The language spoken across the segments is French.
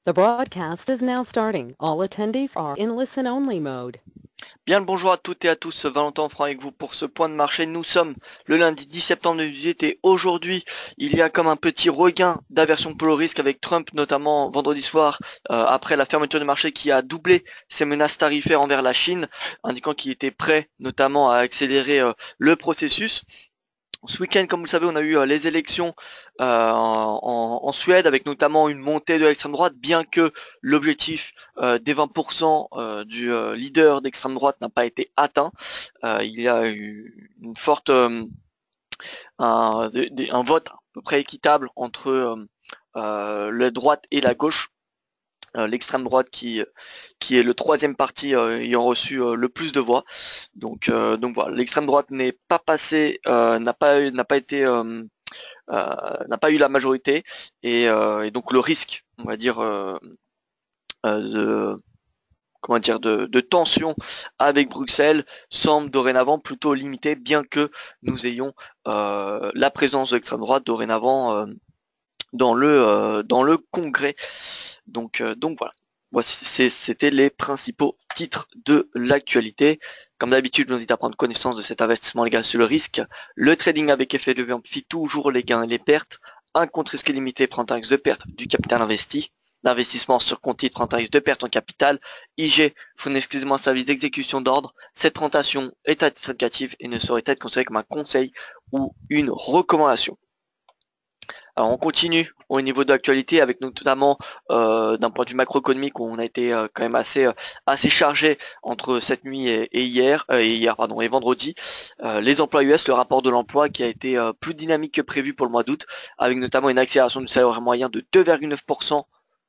The broadcast is now starting. All attendees are in listen-only mode. Bien le bonjour à toutes et à tous, Valentin Franc avec vous pour ce point de marché. Nous sommes le lundi 10 septembre 2018 et aujourd'hui il y a comme un petit regain d'aversion pour le risque avec Trump notamment vendredi soir après la fermeture du marché qui a doublé ses menaces tarifaires envers la Chine, indiquant qu'il était prêt notamment à accélérer le processus. Ce week-end, comme vous le savez, on a eu les élections en Suède avec notamment une montée de l'extrême droite, bien que l'objectif des 20% du leader d'extrême droite n'a pas été atteint. Il y a eu une forte un vote à peu près équitable entre la droite et la gauche. L'extrême droite qui est le troisième parti ayant reçu le plus de voix. Donc voilà, l'extrême droite n'est pas passé, n'a pas eu la majorité et donc le risque, on va dire, de comment dire de tension avec Bruxelles semble dorénavant plutôt limité, bien que nous ayons la présence de l'extrême droite dorénavant dans le Congrès. Donc voilà. Voici, c'était les principaux titres de l'actualité. Comme d'habitude, je vous invite à prendre connaissance de cet investissement légal sur le risque. Le trading avec effet de levier amplifie toujours les gains et les pertes. Un compte risque limité prend un risque de perte du capital investi. L'investissement sur compte titre prend un risque de perte en capital. IG fournit exclusivement un service d'exécution d'ordre. Cette présentation est à titre indicatif et ne saurait être considérée comme un conseil ou une recommandation. Alors on continue au niveau de l'actualité avec notamment d'un point de vue macroéconomique où on a été quand même assez chargé entre cette nuit et hier et vendredi. Les emplois US, le rapport de l'emploi qui a été plus dynamique que prévu pour le mois d'août, avec notamment une accélération du salaire moyen de 2,9%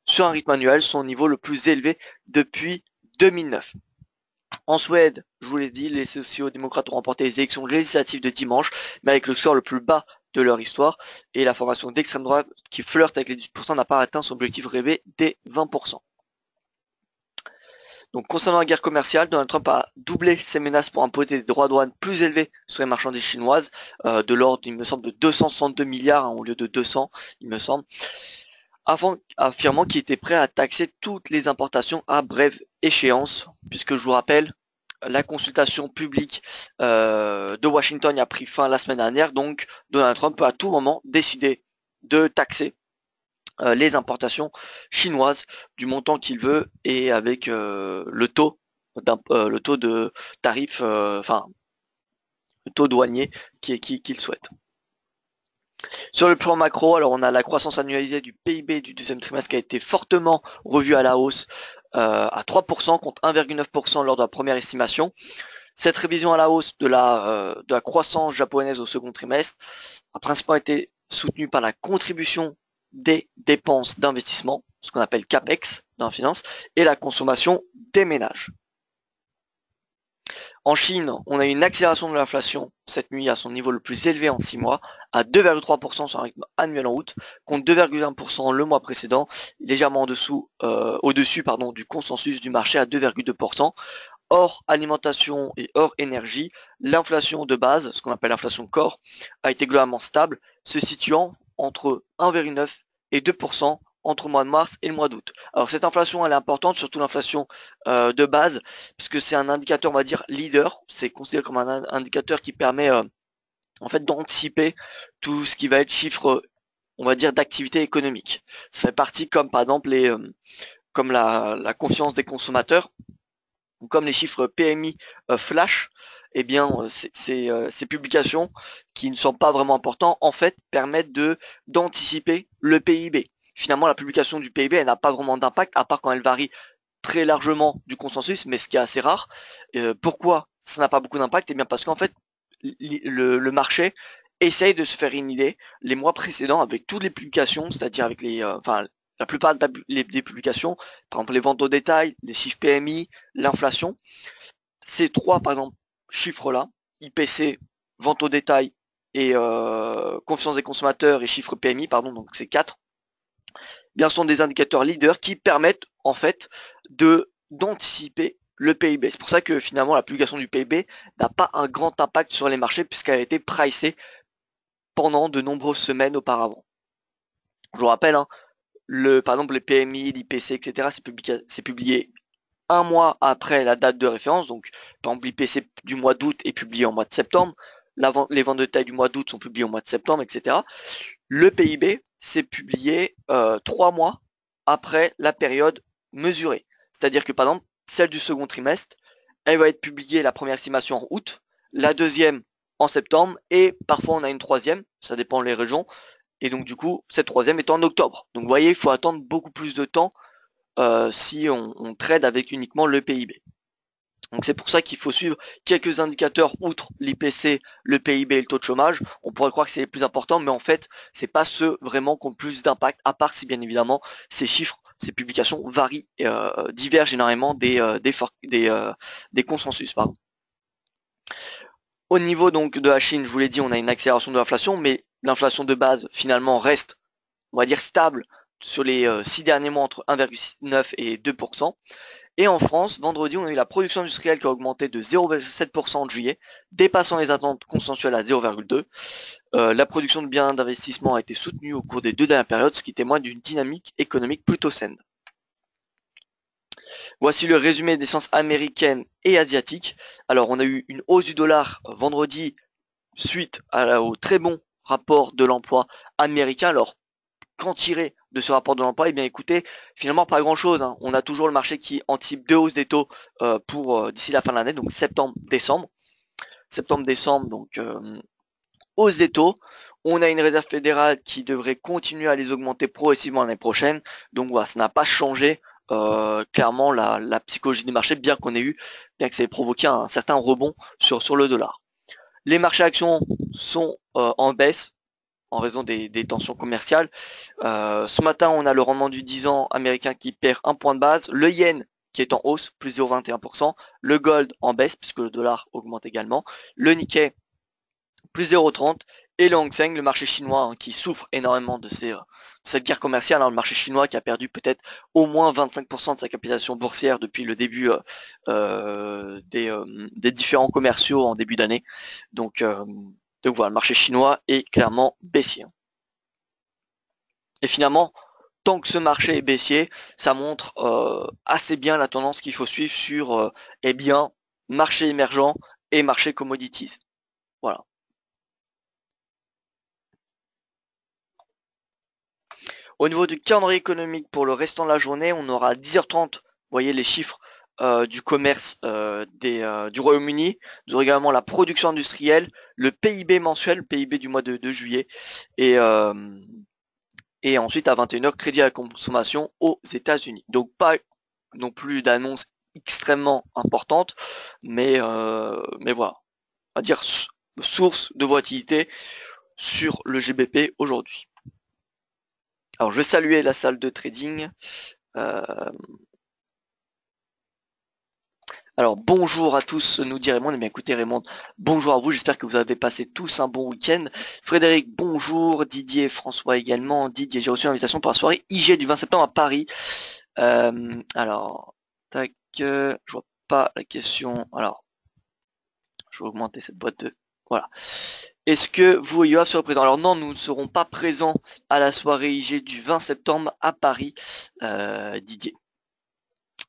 sur un rythme annuel, son niveau le plus élevé depuis 2009. En Suède, je vous l'ai dit, les sociaux-démocrates ont remporté les élections législatives de dimanche, mais avec le score le plus bas de leur histoire, et la formation d'extrême droite qui flirte avec les 18% n'a pas atteint son objectif rêvé des 20%. Donc concernant la guerre commerciale, Donald Trump a doublé ses menaces pour imposer des droits de douane plus élevés sur les marchandises chinoises, de l'ordre, il me semble, de 262 milliards au lieu de 200, il me semble, affirmant qu'il était prêt à taxer toutes les importations à brève échéance, puisque je vous rappelle, la consultation publique de Washington a pris fin la semaine dernière, donc Donald Trump peut à tout moment décider de taxer les importations chinoises du montant qu'il veut et avec le taux de tarif, le taux douanier qu'il souhaite. Sur le plan macro, alors on a la croissance annualisée du PIB du deuxième trimestre qui a été fortement revue à la hausse à 3% contre 1,9% lors de la première estimation. Cette révision à la hausse de la croissance japonaise au second trimestre a principalement été soutenue par la contribution des dépenses d'investissement, ce qu'on appelle CAPEX dans la finance, et la consommation des ménages. En Chine, on a eu une accélération de l'inflation cette nuit à son niveau le plus élevé en 6 mois, à 2,3% sur un rythme annuel en août, contre 2,1% le mois précédent, légèrement au-dessus du consensus du marché à 2,2%. Hors alimentation et hors énergie, l'inflation de base, ce qu'on appelle l'inflation corps, a été globalement stable, se situant entre 1,9 et 2% entre le mois de mars et le mois d'août. Alors cette inflation, elle est importante, surtout l'inflation de base, puisque c'est un indicateur, on va dire, leader. C'est considéré comme un indicateur qui permet en fait d'anticiper tout ce qui va être chiffre, on va dire, d'activité économique. Ça fait partie comme par exemple comme la confiance des consommateurs, comme les chiffres PMI flash, eh bien, ces publications qui ne sont pas vraiment importantes, en fait, permettent d'anticiper le PIB. Finalement, la publication du PIB, elle n'a pas vraiment d'impact, à part quand elle varie très largement du consensus, mais ce qui est assez rare. Pourquoi ça n'a pas beaucoup d'impact? Eh bien, parce qu'en fait, le marché essaye de se faire une idée les mois précédents avec toutes les publications, c'est-à-dire avec la plupart des publications, par exemple les ventes au détail, les chiffres PMI, l'inflation. Ces trois, par exemple, chiffres-là, IPC, vente au détail et confiance des consommateurs et chiffres PMI, pardon, donc ces quatre, bien sont des indicateurs leaders qui permettent en fait d'anticiper le PIB. C'est pour ça que finalement la publication du PIB n'a pas un grand impact sur les marchés puisqu'elle a été pricée pendant de nombreuses semaines auparavant. Je vous rappelle, hein, par exemple, les PMI, l'IPC, etc., c'est publié un mois après la date de référence. Donc, par exemple, l'IPC du mois d'août est publié en mois de septembre. Les ventes de taille du mois d'août sont publiées au mois de septembre, etc. Le PIB, c'est publié 3 mois après la période mesurée. C'est-à-dire que, par exemple, celle du second trimestre, elle va être publiée, la première estimation en août, la deuxième en septembre, et parfois on a une troisième, ça dépend des régions, et donc du coup, cette troisième est en octobre. Donc vous voyez, il faut attendre beaucoup plus de temps si on trade avec uniquement le PIB. Donc c'est pour ça qu'il faut suivre quelques indicateurs outre l'IPC, le PIB et le taux de chômage. On pourrait croire que c'est les plus importants, mais en fait, c'est pas ceux vraiment qui ont le plus d'impact, à part si bien évidemment ces chiffres, ces publications varient, divergent énormément des consensus. Pardon. Au niveau donc de la Chine, je vous l'ai dit, on a une accélération de l'inflation, mais l'inflation de base finalement reste, on va dire, stable sur les 6 derniers mois entre 1,9 et 2%. Et en France, vendredi, on a eu la production industrielle qui a augmenté de 0,7% en juillet, dépassant les attentes consensuelles à 0,2. La production de biens d'investissement a été soutenue au cours des 2 dernières périodes, ce qui témoigne d'une dynamique économique plutôt saine. Voici le résumé des séances américaines et asiatiques. Alors, on a eu une hausse du dollar vendredi suite au très bon rapport de l'emploi américain. Alors, qu'en tirer de ce rapport de l'emploi? Eh bien écoutez, finalement pas grand chose, hein. On a toujours le marché qui anticipe 2 hausses des taux pour d'ici la fin de l'année, donc septembre-décembre. Septembre-décembre, donc hausse des taux. On a une réserve fédérale qui devrait continuer à les augmenter progressivement l'année prochaine. Donc voilà, ça n'a pas changé clairement la psychologie des marchés, bien que ça ait provoqué un certain rebond sur le dollar. Les marchés actions sont en baisse en raison des tensions commerciales. Ce matin, on a le rendement du 10 ans américain qui perd un point de base, le yen qui est en hausse, plus 0,21%, le gold en baisse puisque le dollar augmente également, le Nikkei plus 0,30 et le Hang Seng, le marché chinois qui souffre énormément de cette guerre commerciale, le marché chinois qui a perdu peut-être au moins 25% de sa capitalisation boursière depuis le début des différents commerciaux en début d'année. Donc voilà, le marché chinois est clairement baissier. Et finalement, tant que ce marché est baissier, ça montre assez bien la tendance qu'il faut suivre sur marché émergent et marché commodities. Voilà. Au niveau du calendrier économique pour le restant de la journée, on aura à 10h30, vous voyez les chiffres du commerce du Royaume-Uni. Nous aurons également la production industrielle, le PIB mensuel, le PIB du mois de juillet, et ensuite à 21h, crédit à la consommation aux États-Unis. Donc pas non plus d'annonces extrêmement importantes, mais voilà, on va dire source de volatilité sur le GBP aujourd'hui. Alors je vais saluer la salle de trading. Alors bonjour à tous, nous dit Raymond. Eh bien écoutez Raymond, bonjour à vous, j'espère que vous avez passé tous un bon week-end. Frédéric, bonjour, Didier, François également. Didier, j'ai reçu l'invitation pour la soirée IG du 20 septembre à Paris. Alors, tac, je vois pas la question. Alors, je vais augmenter cette boîte de... Voilà. Est-ce que vous et Yoav serez présents? Alors non, nous ne serons pas présents à la soirée IG du 20 septembre à Paris, Didier.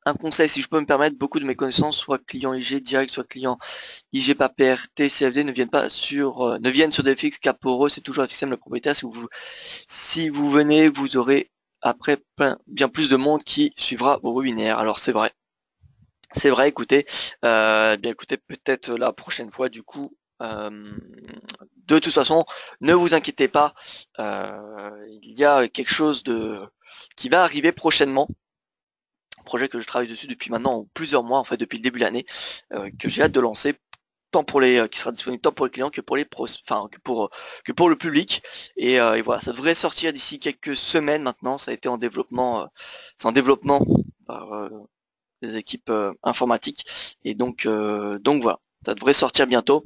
Un conseil, si je peux me permettre, beaucoup de mes connaissances, soit clients IG direct, soit clients IG Paper, TCFD, ne viennent sur des fixes, car pour eux, c'est toujours un système de propriétaire. Si vous venez, vous aurez après bien plus de monde qui suivra vos webinaires. Alors c'est vrai. C'est vrai, écoutez, écoutez, peut-être la prochaine fois, du coup, de toute façon, ne vous inquiétez pas, il y a quelque chose qui va arriver prochainement. Un projet que je travaille dessus depuis maintenant plusieurs mois, en fait, depuis le début de l'année, que j'ai hâte de lancer, qui sera disponible tant pour les clients que pour les que pour le public. Et voilà, ça devrait sortir d'ici quelques semaines maintenant. Ça a été en développement, c'est en développement par des équipes informatiques. Et donc voilà, ça devrait sortir bientôt.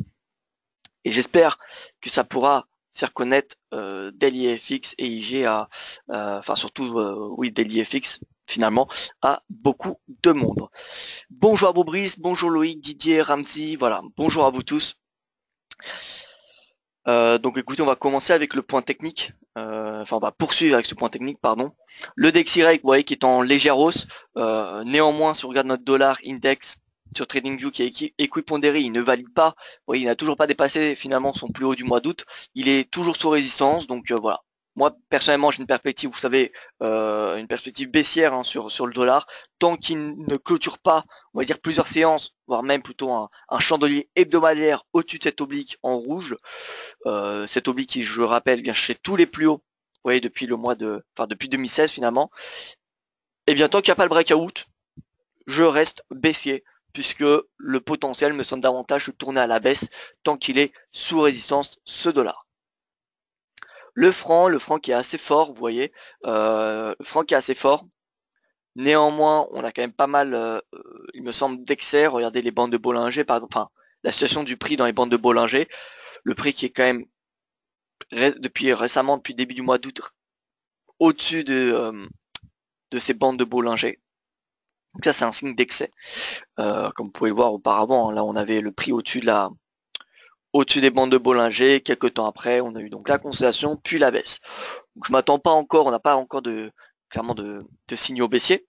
Et j'espère que ça pourra faire connaître DailyFX et IG surtout DailyFX finalement à beaucoup de monde. Bonjour à vous Brice, bonjour Loïc, Didier, Ramsey, voilà, bonjour à vous tous. Donc écoutez, on va commencer avec le point technique. Enfin, on va poursuivre avec ce point technique, pardon. Le DXY, vous voyez, qui est en légère hausse. Néanmoins, si on regarde notre dollar index sur TradingView qui est équipondéré, il ne valide pas. Vous voyez, il n'a toujours pas dépassé finalement son plus haut du mois d'août. Il est toujours sous résistance, donc voilà. Moi, personnellement, j'ai une perspective, vous savez, une perspective baissière hein, sur le dollar. Tant qu'il ne clôture pas, on va dire, plusieurs séances, voire même plutôt un chandelier hebdomadaire au-dessus de cette oblique en rouge, cette oblique qui, je le rappelle, vient chercher tous les plus hauts, vous voyez, depuis depuis 2016 finalement. Et bien, tant qu'il n'y a pas le breakout, je reste baissier, puisque le potentiel me semble davantage se tourner à la baisse tant qu'il est sous résistance ce dollar. Le franc qui est assez fort, vous voyez, le franc qui est assez fort. Néanmoins, on a quand même pas mal, il me semble, d'excès. Regardez les bandes de Bollinger, par exemple, enfin, la situation du prix dans les bandes de Bollinger, le prix qui est quand même depuis récemment, depuis le début du mois d'août, au-dessus de ces bandes de Bollinger. Donc ça, c'est un signe d'excès. Comme vous pouvez le voir auparavant, hein, là, on avait le prix au-dessus des bandes de Bollinger. Quelques temps après, on a eu donc la consolidation, puis la baisse. Donc je m'attends pas encore, on n'a pas encore clairement de signaux baissiers.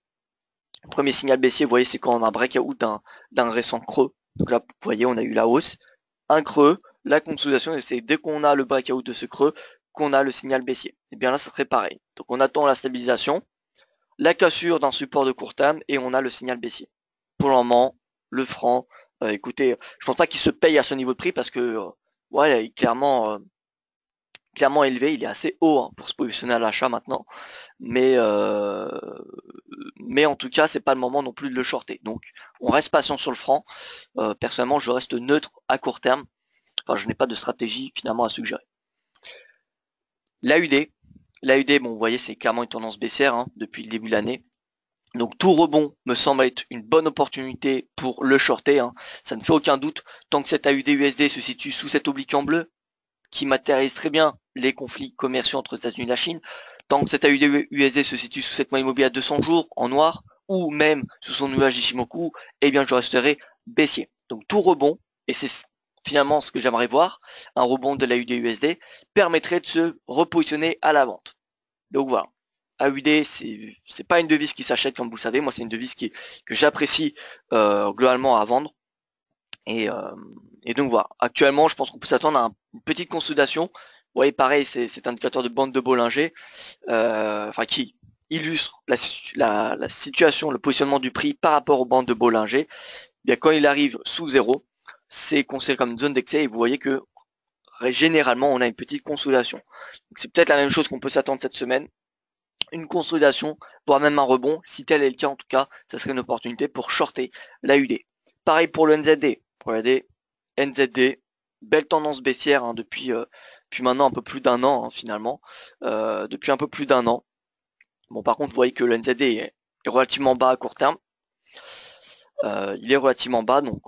Le premier signal baissier, vous voyez, c'est quand on a un breakout d'un récent creux. Donc là, vous voyez, on a eu la hausse, un creux, la consolidation, et c'est dès qu'on a le breakout de ce creux qu'on a le signal baissier. Et bien là, ça serait pareil. Donc on attend la stabilisation, la cassure d'un support de court terme, et on a le signal baissier. Pour le moment, le franc, écoutez, je pense pas qu'il se paye à ce niveau de prix parce que ouais, il est clairement élevé, il est assez haut hein, pour se positionner à l'achat maintenant. Mais en tout cas, c'est pas le moment non plus de le shorter. Donc, on reste patient sur le franc. Personnellement, je reste neutre à court terme. Enfin, je n'ai pas de stratégie finalement à suggérer. L'AUD, bon, vous voyez, c'est clairement une tendance baissière hein, depuis le début de l'année. Donc tout rebond me semble être une bonne opportunité pour le shorter. Hein. Ça ne fait aucun doute. Tant que cette AUD-USD se situe sous cette oblique en bleu, qui matérialise très bien les conflits commerciaux entre les États-Unis et la Chine, tant que cette AUD-USD se situe sous cette moyenne mobile à 200 jours en noir, ou même sous son nuage Ishimoku, eh bien je resterai baissier. Donc tout rebond, et c'est finalement ce que j'aimerais voir, un rebond de l'AUD-USD, permettrait de se repositionner à la vente. Donc voilà. AUD, c'est pas une devise qui s'achète comme vous le savez, moi c'est une devise que j'apprécie globalement à vendre. Et donc voilà, actuellement je pense qu'on peut s'attendre à une petite consolidation. Vous voyez pareil, c'est cet indicateur de bande de Bollinger, qui illustre la situation, le positionnement du prix par rapport aux bandes de Bollinger. Bien quand il arrive sous zéro, c'est considéré comme une zone d'excès et vous voyez que généralement on a une petite consolidation. C'est peut-être la même chose qu'on peut s'attendre cette semaine. Une consolidation, voire même un rebond, si tel est le cas en tout cas, ça serait une opportunité pour shorter l'AUD. Pareil pour le NZD. Regardez, NZD, belle tendance baissière hein, depuis maintenant un peu plus d'un an hein, finalement. Depuis un peu plus d'un an. Bon par contre vous voyez que le NZD est relativement bas à court terme. Il est relativement bas, donc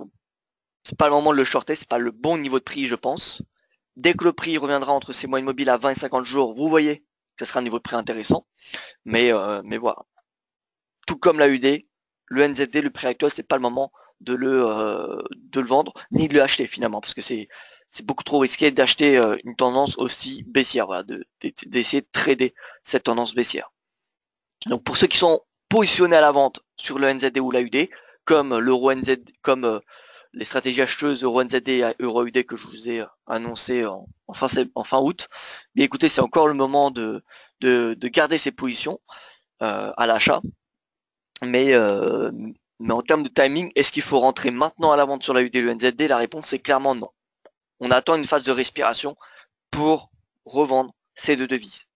c'est pas le moment de le shorter, c'est pas le bon niveau de prix je pense. Dès que le prix reviendra entre ces moyennes mobiles à 20 et 50 jours, vous voyez que ce sera un niveau de prix intéressant. Mais voilà. Tout comme la UD, le NZD, le prix actuel, c'est pas le moment de le vendre, ni de le acheter finalement, parce que c'est beaucoup trop risqué d'acheter une tendance aussi baissière, voilà, d'essayer de trader cette tendance baissière. Donc pour ceux qui sont positionnés à la vente sur le NZD ou la UD, comme l'euro NZD, comme les stratégies acheteuses euro NZD et euro UD que je vous ai annoncé en fin août, bien écoutez, c'est encore le moment de garder ces positions à l'achat. Mais en termes de timing, est-ce qu'il faut rentrer maintenant à la vente sur la UD et le NZD? La réponse est clairement non. On attend une phase de respiration pour revendre ces deux devises.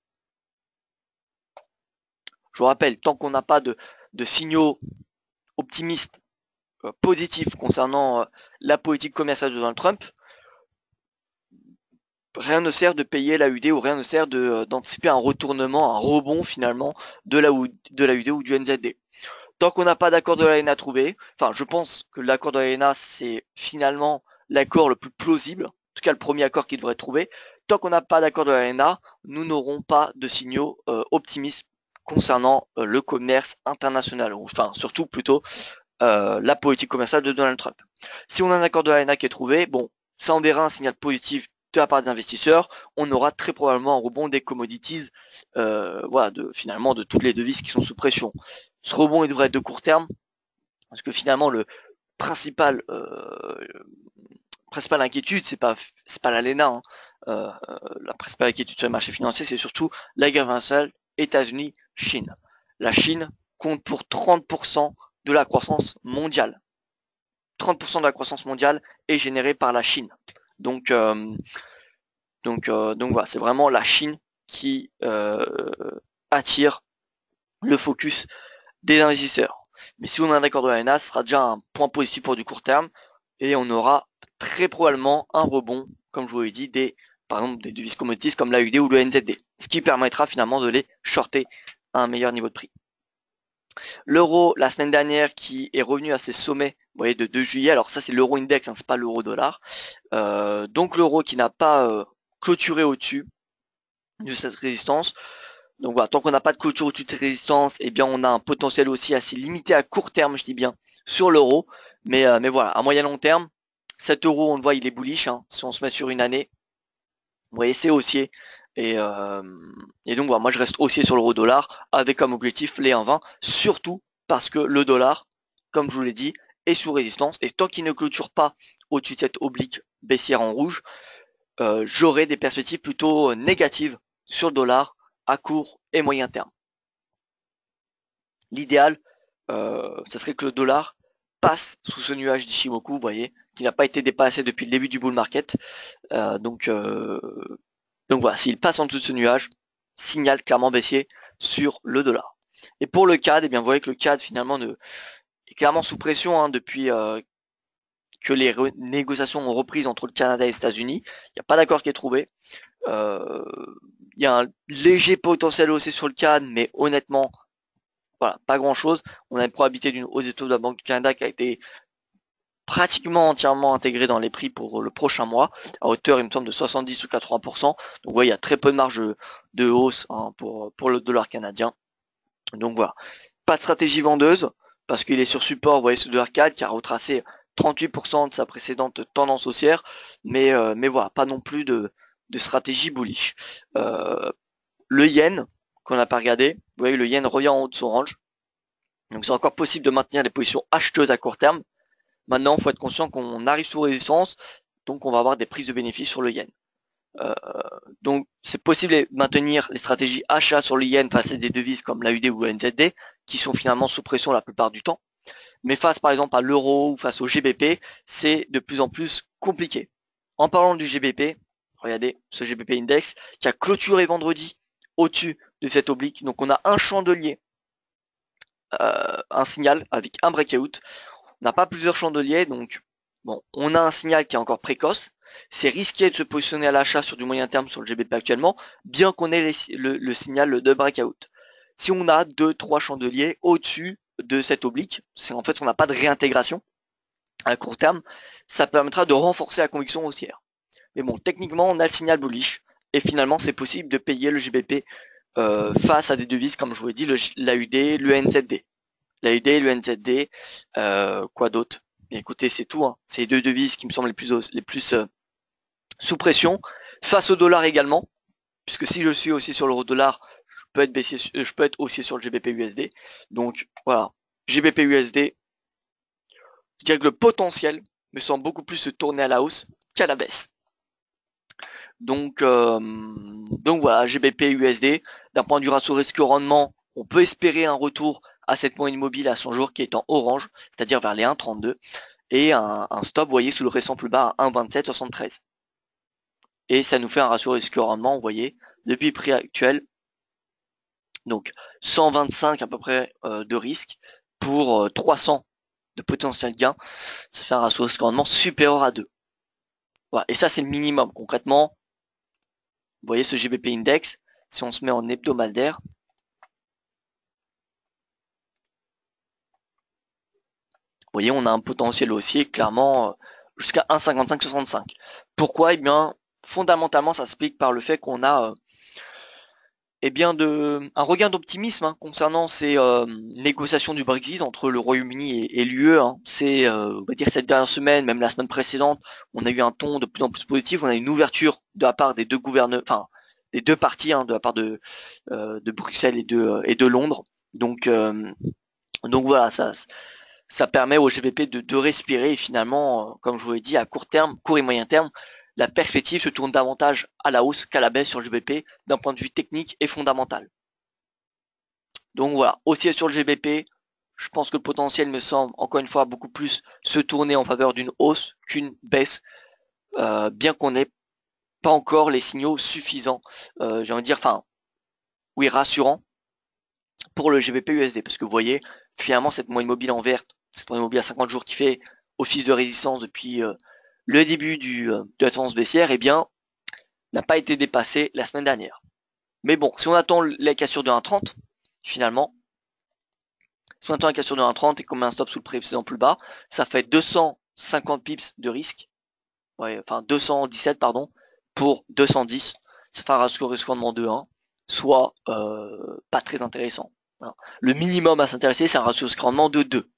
Je vous rappelle, tant qu'on n'a pas de signaux optimistes, positifs concernant la politique commerciale de Donald Trump, rien ne sert de payer la UD ou rien ne sert d'anticiper un retournement, un rebond finalement de la UD ou du NZD. Tant qu'on n'a pas d'accord de l'ANA trouvé, enfin je pense que l'accord de l'ANA c'est finalement l'accord le plus plausible, en tout cas le premier accord qui devrait être trouvé. Tant qu'on n'a pas d'accord de l'ANA, nous n'aurons pas de signaux optimistes concernant le commerce international, enfin surtout plutôt la politique commerciale de Donald Trump. Si on a un accord de l'ANA qui est trouvé, bon, ça enverra un signal positif de la part des investisseurs, on aura très probablement un rebond des commodities, voilà, finalement de toutes les devises qui sont sous pression. Ce rebond il devrait être de court terme, parce que finalement le principale inquiétude, c'est pas l'ALENA, hein. La principale inquiétude sur les marchés financiers, c'est surtout la guerre commerciale États-Unis-Chine. La Chine compte pour 30% de la croissance mondiale. 30% de la croissance mondiale est générée par la Chine. Donc voilà, c'est vraiment la Chine qui attire le focus des investisseurs. Mais si on a un accord de l'ALENA, ce sera déjà un point positif pour du court terme et on aura très probablement un rebond, comme je vous l'ai dit, par exemple des devises commodities comme l'AUD ou le NZD, ce qui permettra finalement de les shorter à un meilleur niveau de prix. L'euro, la semaine dernière, qui est revenu à ses sommets, vous voyez, de 2 juillet, alors ça c'est l'euro index, hein, c'est pas l'euro dollar, donc l'euro qui n'a pas clôturé au-dessus de cette résistance. Donc voilà, tant qu'on n'a pas de clôture au-dessus de cette résistance, eh bien on a un potentiel aussi assez limité à court terme, je dis bien, sur l'euro. Mais voilà, à moyen long terme, cet euro, on le voit, il est bullish, hein, si on se met sur une année. Vous voyez, c'est haussier. Et donc voilà, moi je reste haussier sur l'euro dollar avec comme objectif les 1,20, surtout parce que le dollar, comme je vous l'ai dit, est sous résistance. Et tant qu'il ne clôture pas au-dessus de cette oblique baissière en rouge, j'aurai des perspectives plutôt négatives sur le dollar à court et moyen terme. L'idéal, ça serait que le dollar passe sous ce nuage d'Ishimoku, vous voyez, qui n'a pas été dépassé depuis le début du bull market. Donc voilà, s'il passe en dessous de ce nuage, signal clairement baissier sur le dollar. Et pour le CAD, eh bien, vous voyez que le CAD finalement est clairement sous pression, hein, depuis que les négociations ont repris entre le Canada et les États-Unis. Il n'y a pas d'accord qui est trouvé. Il y a un léger potentiel haussier sur le CAD, mais honnêtement, voilà, pas grand chose. On a une probabilité d'une hausse des taux de la Banque du Canada qui a été pratiquement entièrement intégrée dans les prix pour le prochain mois, à hauteur, il me semble, de 70 ou 80%. Donc ouais, il y a très peu de marge de hausse, hein, pour le dollar canadien. Donc voilà, pas de stratégie vendeuse, parce qu'il est sur support, vous voyez, ce dollar CAD qui a retracé 38% de sa précédente tendance haussière, mais voilà, pas non plus de stratégie bullish. Le yen, qu'on n'a pas regardé, vous voyez, le yen revient en haut de son range. Donc c'est encore possible de maintenir les positions acheteuses à court terme. Maintenant, il faut être conscient qu'on arrive sous résistance, donc on va avoir des prises de bénéfices sur le yen. Donc c'est possible de maintenir les stratégies achat sur le yen face à des devises comme l'AUD ou le NZD, qui sont finalement sous pression la plupart du temps. Mais face par exemple à l'euro ou face au GBP, c'est de plus en plus compliqué. En parlant du GBP, regardez ce GBP index qui a clôturé vendredi au-dessus de cette oblique. Donc on a un chandelier, un signal avec un breakout. On n'a pas plusieurs chandeliers, donc bon, on a un signal qui est encore précoce. C'est risqué de se positionner à l'achat sur du moyen terme sur le GBP actuellement, bien qu'on ait le signal de breakout. Si on a 2-3 chandeliers au-dessus de cette oblique, c'est en fait on n'a pas de réintégration à court terme, ça permettra de renforcer la conviction haussière. Mais bon, techniquement, on a le signal bullish, et finalement, c'est possible de payer le GBP face à des devises, comme je vous l'ai dit, l'AUD, le NZD. L'AUD, le NZD, quoi d'autre? Écoutez, c'est tout, hein. C'est les deux devises qui me semblent les plus sous pression, face au dollar également, puisque si je suis aussi sur l'euro dollar, je peux être aussi sur le GBP USD. Donc voilà, GBP USD, je dirais que le potentiel me semble beaucoup plus se tourner à la hausse qu'à la baisse. Donc voilà, GBP USD, d'un point de vue ratio risque-rendement, on peut espérer un retour à cette moyenne mobile à son jour qui est en orange, c'est-à-dire vers les 1,32, et un stop, vous voyez, sous le récent plus bas à 1,2773. Et ça nous fait un ratio risque-rendement, vous voyez, depuis le prix actuel, donc 125 à peu près de risque pour 300 de potentiel gain. Ça fait un ratio risque-rendement supérieur à 2. Voilà. Et ça, c'est le minimum. Concrètement, vous voyez ce GBP index, si on se met en hebdomadaire, vous voyez, on a un potentiel haussier clairement jusqu'à 1,5565. Pourquoi? Eh bien, fondamentalement, ça s'explique par le fait qu'on a eh bien un regain d'optimisme hein, concernant ces négociations du Brexit entre le Royaume-Uni et l'UE. Hein. C'est, on va dire, cette dernière semaine, même la semaine précédente, on a eu un ton de plus en plus positif. On a une ouverture de la part des deux gouvernements, enfin des deux parties, hein, de la part de Bruxelles et de Londres. Donc voilà, ça permet au GBP de respirer et finalement, comme je vous l'ai dit, à court terme, court et moyen terme, la perspective se tourne davantage à la hausse qu'à la baisse sur le GBP d'un point de vue technique et fondamental. Donc voilà, aussi sur le GBP, je pense que le potentiel me semble encore une fois beaucoup plus se tourner en faveur d'une hausse qu'une baisse, bien qu'on n'ait pas encore les signaux suffisants, j'ai envie de dire, enfin, oui, rassurants pour le GBP USD, parce que vous voyez, finalement, cette moyenne mobile en verte, cette moyenne mobile à 50 jours qui fait office de résistance depuis le début de la tendance baissière, eh bien, n'a pas été dépassée la semaine dernière. Mais bon, si on attend les cassures de 1,30, finalement, si on attend la cassure de 1,30 et qu'on met un stop sous le précédent plus bas, ça fait 250 pips de risque, ouais, enfin 217 pardon, pour 210, ça fait un ratio risque-rendement de 1, soit pas très intéressant. Hein. Le minimum à s'intéresser, c'est un ratio risque-rendement de 2.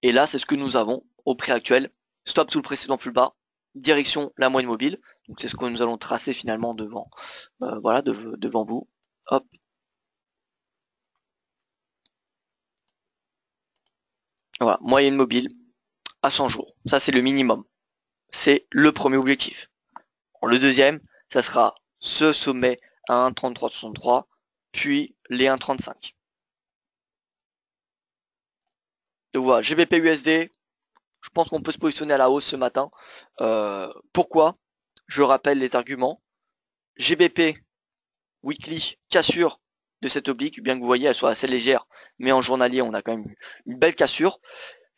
Et là, c'est ce que nous avons au prix actuel. Stop sous le précédent plus bas, direction la moyenne mobile. Donc c'est ce que nous allons tracer finalement devant, voilà, devant vous. Hop. Voilà, moyenne mobile à 100 jours. Ça, c'est le minimum. C'est le premier objectif. Le deuxième, ça sera ce sommet à 1,3363, puis les 1,35. Donc voilà, GBP USD, je pense qu'on peut se positionner à la hausse ce matin. Pourquoi? Je rappelle les arguments. GBP weekly, cassure de cette oblique, bien que vous voyez, elle soit assez légère, mais en journalier, on a quand même une belle cassure.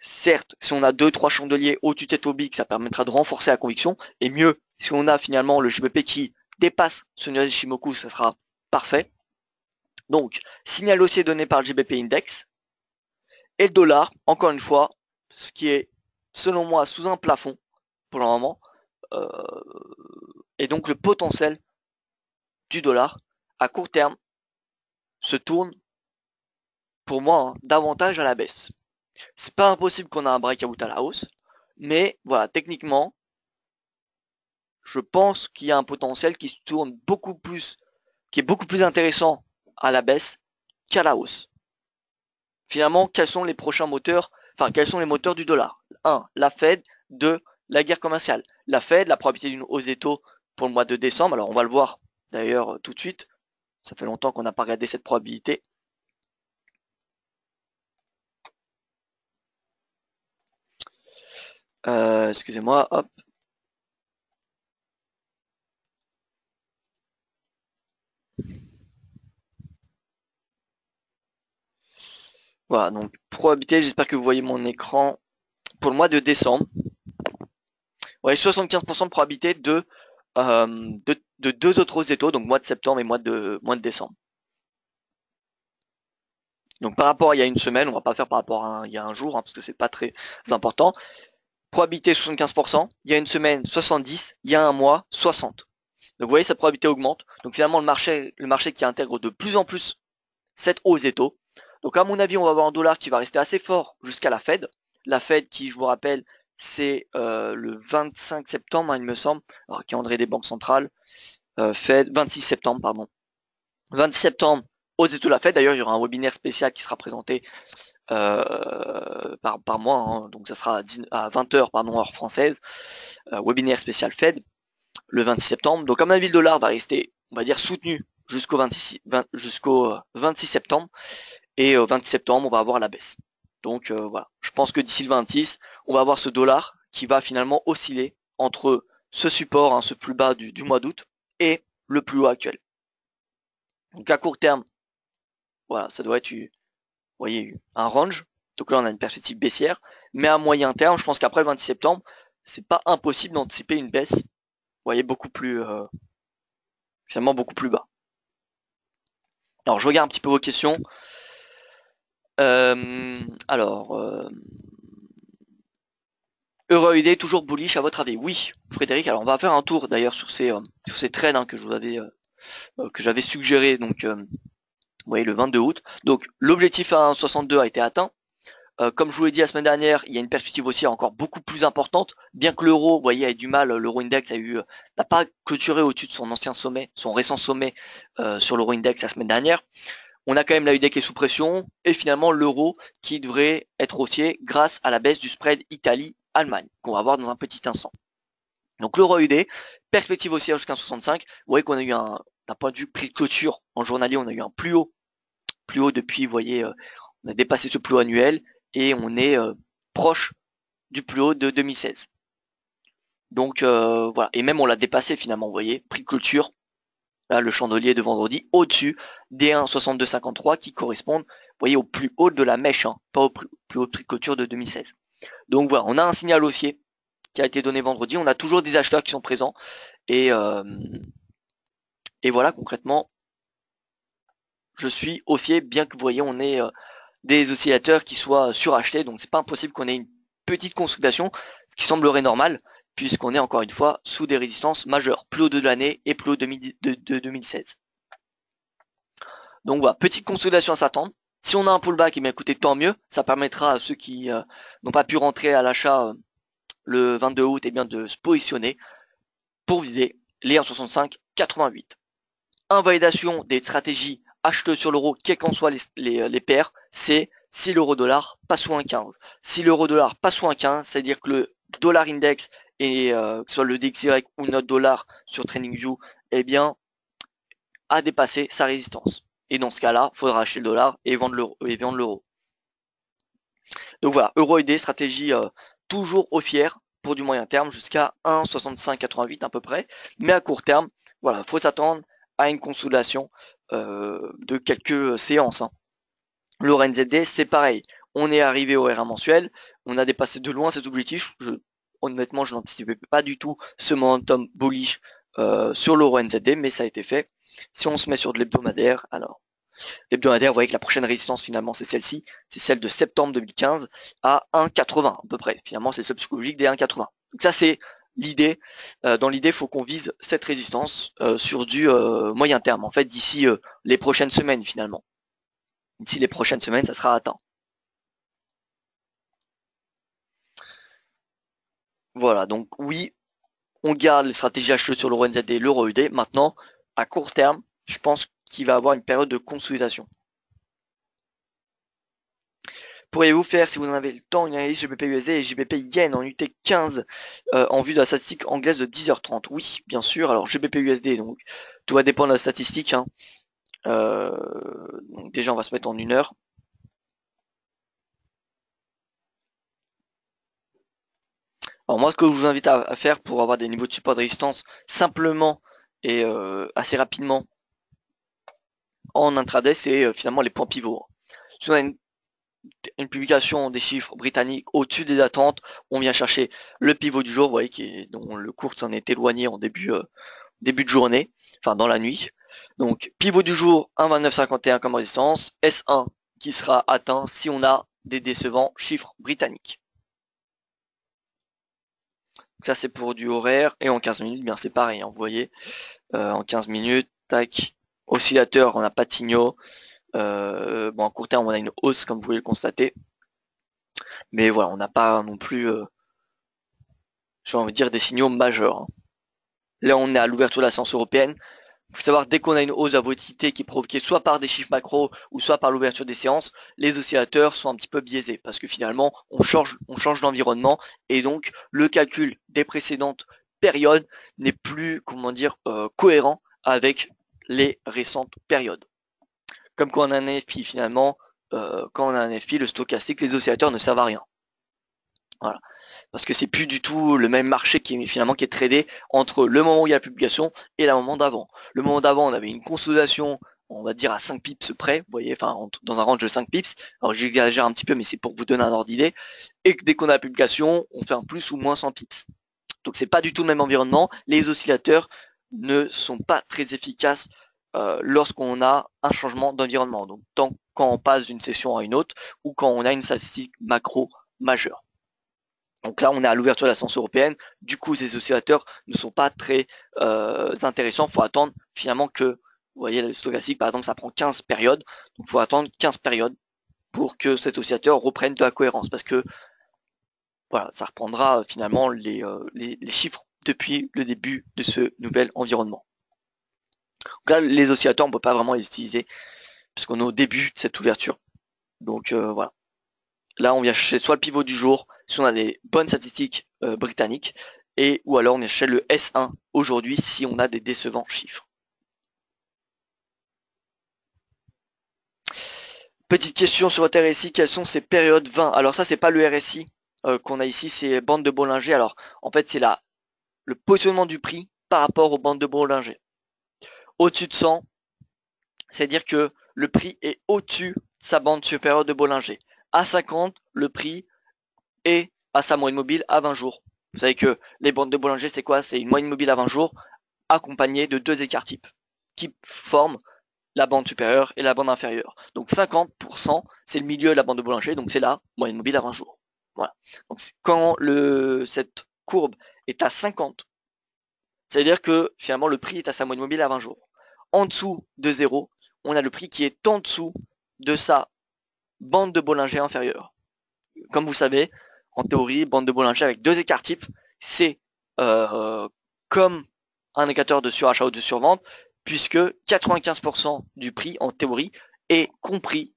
Certes, si on a 2-3 chandeliers au-dessus de cette oblique, ça permettra de renforcer la conviction. Et mieux, si on a finalement le GBP qui dépasse ce nuage Shimoku, ça sera parfait. Donc, signal haussier donné par le GBP Index. Et le dollar, encore une fois, ce qui est, selon moi, sous un plafond pour le moment. Et donc, le potentiel du dollar à court terme se tourne, pour moi, hein, davantage à la baisse. C'est pas impossible qu'on ait un breakout à la hausse, mais voilà, techniquement, je pense qu'il y a un potentiel qui se tourne beaucoup plus, qui est beaucoup plus intéressant à la baisse qu'à la hausse. Finalement, quels sont les prochains moteurs, enfin, quels sont les moteurs du dollar? 1. La Fed. 2. La guerre commerciale. La Fed, la probabilité d'une hausse des taux pour le mois de décembre. Alors, on va le voir d'ailleurs tout de suite. Ça fait longtemps qu'on n'a pas regardé cette probabilité. Excusez-moi, hop. Voilà, donc probabilité, j'espère que vous voyez mon écran. Pour le mois de décembre, ouais, 75% de probabilité de deux autres hausses des taux, donc mois de septembre et mois de décembre. Donc par rapport à il y a une semaine, on va pas faire par rapport à il y a un jour, hein, parce que c'est pas très important. Probabilité 75%, il y a une semaine 70, il y a un mois 60. Donc vous voyez, cette probabilité augmente. Donc finalement, le marché qui intègre de plus en plus cette hausse des taux. Donc à mon avis, on va avoir un dollar qui va rester assez fort jusqu'à la Fed. La Fed qui, je vous rappelle, c'est le 25 septembre, hein, il me semble, alors calendrier des banques centrales, Fed, 26 septembre, pardon. 26 septembre, hausse des taux de la Fed. D'ailleurs, il y aura un webinaire spécial qui sera présenté par mois, hein, donc ça sera à 20h, pardon, heure française, webinaire spécial Fed, le 26 septembre. Donc à mon avis, le dollar va rester, on va dire, soutenu jusqu'au 26 septembre. Et 26 septembre, on va avoir la baisse. Donc voilà, je pense que d'ici le 26, on va avoir ce dollar qui va finalement osciller entre ce support, hein, ce plus bas du mois d'août, et le plus haut actuel. Donc à court terme, voilà, ça doit être, vous voyez, un range. Donc là, on a une perspective baissière. Mais à moyen terme, je pense qu'après le 26 septembre, c'est pas impossible d'anticiper une baisse. Vous voyez, beaucoup plus, finalement, beaucoup plus bas. Alors, je regarde un petit peu vos questions. Euroid toujours bullish à votre avis? Oui, Frédéric. Alors on va faire un tour d'ailleurs sur ces trades, hein, que je vous avais que j'avais suggéré, donc vous voyez le 22 août. Donc l'objectif à 1,62 a été atteint. Comme je vous l'ai dit la semaine dernière, il y a une perspective haussière encore beaucoup plus importante, bien que l'euro, vous voyez, ait du mal, l'euro index n'a pas clôturé au-dessus de son ancien sommet, son récent sommet sur l'euro index la semaine dernière. On a quand même la UD qui est sous pression, et finalement l'euro qui devrait être haussier grâce à la baisse du spread Italie-Allemagne, qu'on va voir dans un petit instant. Donc l'euro UD, perspective haussière jusqu'à 1,65. Vous voyez qu'on a eu d'un point de vue prix de clôture en journalier, on a eu un plus haut depuis, vous voyez, on a dépassé ce plus haut annuel, et on est proche du plus haut de 2016. Donc voilà, et même on l'a dépassé finalement, vous voyez, prix de clôture, là le chandelier de vendredi, au-dessus des 1,6253 qui correspondent, vous voyez, au plus haut de la mèche, hein, pas au plus haut prix de clôture de 2016. Donc voilà, on a un signal haussier qui a été donné vendredi, on a toujours des acheteurs qui sont présents, et voilà, concrètement, je suis haussier, bien que vous voyez, on ait des oscillateurs qui soient surachetés, donc c'est pas impossible qu'on ait une petite consolidation, ce qui semblerait normal, puisqu'on est encore une fois sous des résistances majeures, plus haut de l'année et plus haut de 2016. Donc voilà, petite consolidation à s'attendre. Si on a un pullback, et bien écoutez, tant mieux, ça permettra à ceux qui n'ont pas pu rentrer à l'achat le 22 août, et bien de se positionner pour viser les 1,6588. Invalidation des stratégies acheteuses sur l'euro, quelles qu'en soient les paires, c'est si l'euro-dollar passe sous 1,15. Si l'euro-dollar passe sous 1,15, c'est-à-dire que le dollar index, et que ce soit le DXY ou notre dollar sur TradingView, eh bien, a dépassé sa résistance. Et dans ce cas-là, il faudra acheter le dollar et vendre l'euro. Donc voilà, euro-USD, stratégie toujours haussière pour du moyen terme jusqu'à 1,6588 à peu près. Mais à court terme, voilà, il faut s'attendre à une consolidation de quelques séances. Hein. Le RNZD, c'est pareil. On est arrivé au R1 mensuel, on a dépassé de loin cet objectif. Honnêtement, je n'anticipais pas du tout ce momentum bullish sur l'euro NZD, mais ça a été fait. Si on se met sur de l'hebdomadaire, alors l'hebdomadaire, vous voyez que la prochaine résistance finalement c'est celle-ci, c'est celle de septembre 2015 à 1,80 à peu près. Finalement c'est le seuil psychologique des 1,80. Donc ça c'est l'idée. Dans l'idée, il faut qu'on vise cette résistance sur du moyen terme, en fait d'ici les prochaines semaines finalement. D'ici les prochaines semaines, ça sera atteint. Voilà, donc oui, on garde les stratégies acheteuses sur l'euro NZD et l'euro UD. Maintenant, à court terme, je pense qu'il va y avoir une période de consolidation. Pourriez-vous faire, si vous en avez le temps, une analyse GBP USD et GBP Yen en UT15 en vue de la statistique anglaise de 10h30? Oui, bien sûr. Alors GBP USD, donc tout va dépendre de la statistique. Hein. Donc déjà, on va se mettre en 1 heure. Alors moi, ce que je vous invite à faire pour avoir des niveaux de support de résistance simplement et assez rapidement en intraday, c'est finalement les points pivots. Si on a une publication des chiffres britanniques au-dessus des attentes, on vient chercher le pivot du jour, vous voyez, dont le cours s'en est éloigné en début de journée, enfin dans la nuit. Donc pivot du jour 1,2951 comme résistance, S1 qui sera atteint si on a des décevants chiffres britanniques. Ça c'est pour du horaire, et en 15 minutes, bien c'est pareil, hein, vous voyez, en 15 minutes, tac, oscillateur, on n'a pas de signaux. Bon, à court terme, on a une hausse, comme vous pouvez le constater. Mais voilà, on n'a pas non plus, j'ai envie de dire, des signaux majeurs. Hein. Là, on est à l'ouverture de la séance européenne. Il faut savoir, dès qu'on a une hausse de la volatilité qui est provoquée soit par des chiffres macro ou soit par l'ouverture des séances, les oscillateurs sont un petit peu biaisés parce que finalement, on change d'environnement et donc le calcul des précédentes périodes n'est plus, comment dire, cohérent avec les récentes périodes. Comme quand on a un NFP, finalement, quand on a un NFP, le stochastique, les oscillateurs ne servent à rien. Voilà. Parce que c'est plus du tout le même marché qui est tradé entre le moment où il y a la publication et le moment d'avant. Le moment d'avant, on avait une consolidation, on va dire à 5 pips près, vous voyez, enfin dans un range de 5 pips. Alors j'exagère un petit peu, mais c'est pour vous donner un ordre d'idée. Et que dès qu'on a la publication, on fait un plus ou moins 100 pips. Donc c'est pas du tout le même environnement. Les oscillateurs ne sont pas très efficaces lorsqu'on a un changement d'environnement. Donc quand on passe d'une session à une autre ou quand on a une statistique macro majeure. Donc là, on est à l'ouverture de la séance européenne. Du coup, ces oscillateurs ne sont pas très intéressants. Il faut attendre finalement que, vous voyez, le stochastique, par exemple, ça prend 15 périodes. Donc, il faut attendre 15 périodes pour que cet oscillateur reprenne de la cohérence. Parce que, voilà, ça reprendra finalement les chiffres depuis le début de ce nouvel environnement. Donc là, les oscillateurs, on ne peut pas vraiment les utiliser parce qu'on est au début de cette ouverture. Donc voilà. Là, on vient chercher soit le pivot du jour, si on a des bonnes statistiques britanniques, et ou alors on vient chercher le S1 aujourd'hui si on a des décevants chiffres. Petite question sur votre RSI, quelles sont ces périodes 20? Alors ça, c'est pas le RSI qu'on a ici, c'est bande de Bollinger. Alors en fait, c'est le positionnement du prix par rapport aux bandes de Bollinger. Au-dessus de 100, c'est-à-dire que le prix est au-dessus de sa bande supérieure de Bollinger. À 50, le prix est à sa moyenne mobile à 20 jours. Vous savez que les bandes de Bollinger, c'est quoi? C'est une moyenne mobile à 20 jours accompagnée de deux écarts types qui forment la bande supérieure et la bande inférieure. Donc 50%, c'est le milieu de la bande de Bollinger, donc c'est la moyenne mobile à 20 jours. Voilà. Donc quand cette courbe est à 50, c'est-à-dire que finalement le prix est à sa moyenne mobile à 20 jours. En dessous de 0, on a le prix qui est en dessous de sa bande de Bollinger inférieure. Comme vous savez, en théorie, bande de Bollinger avec deux écarts types, c'est comme un indicateur de surachat ou de survente, puisque 95% du prix, en théorie, est compris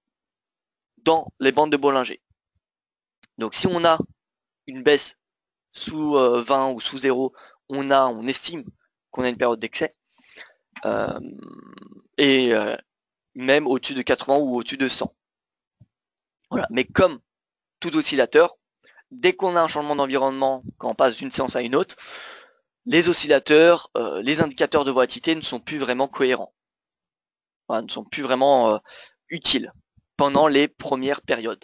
dans les bandes de Bollinger. Donc si on a une baisse sous 20 ou sous 0, on estime qu'on a une période d'excès. Et même au-dessus de 80 ou au-dessus de 100. Voilà. Mais comme tout oscillateur, dès qu'on a un changement d'environnement, quand on passe d'une séance à une autre, les oscillateurs, les indicateurs de volatilité ne sont plus vraiment cohérents. Voilà, ne sont plus vraiment utiles pendant les premières périodes.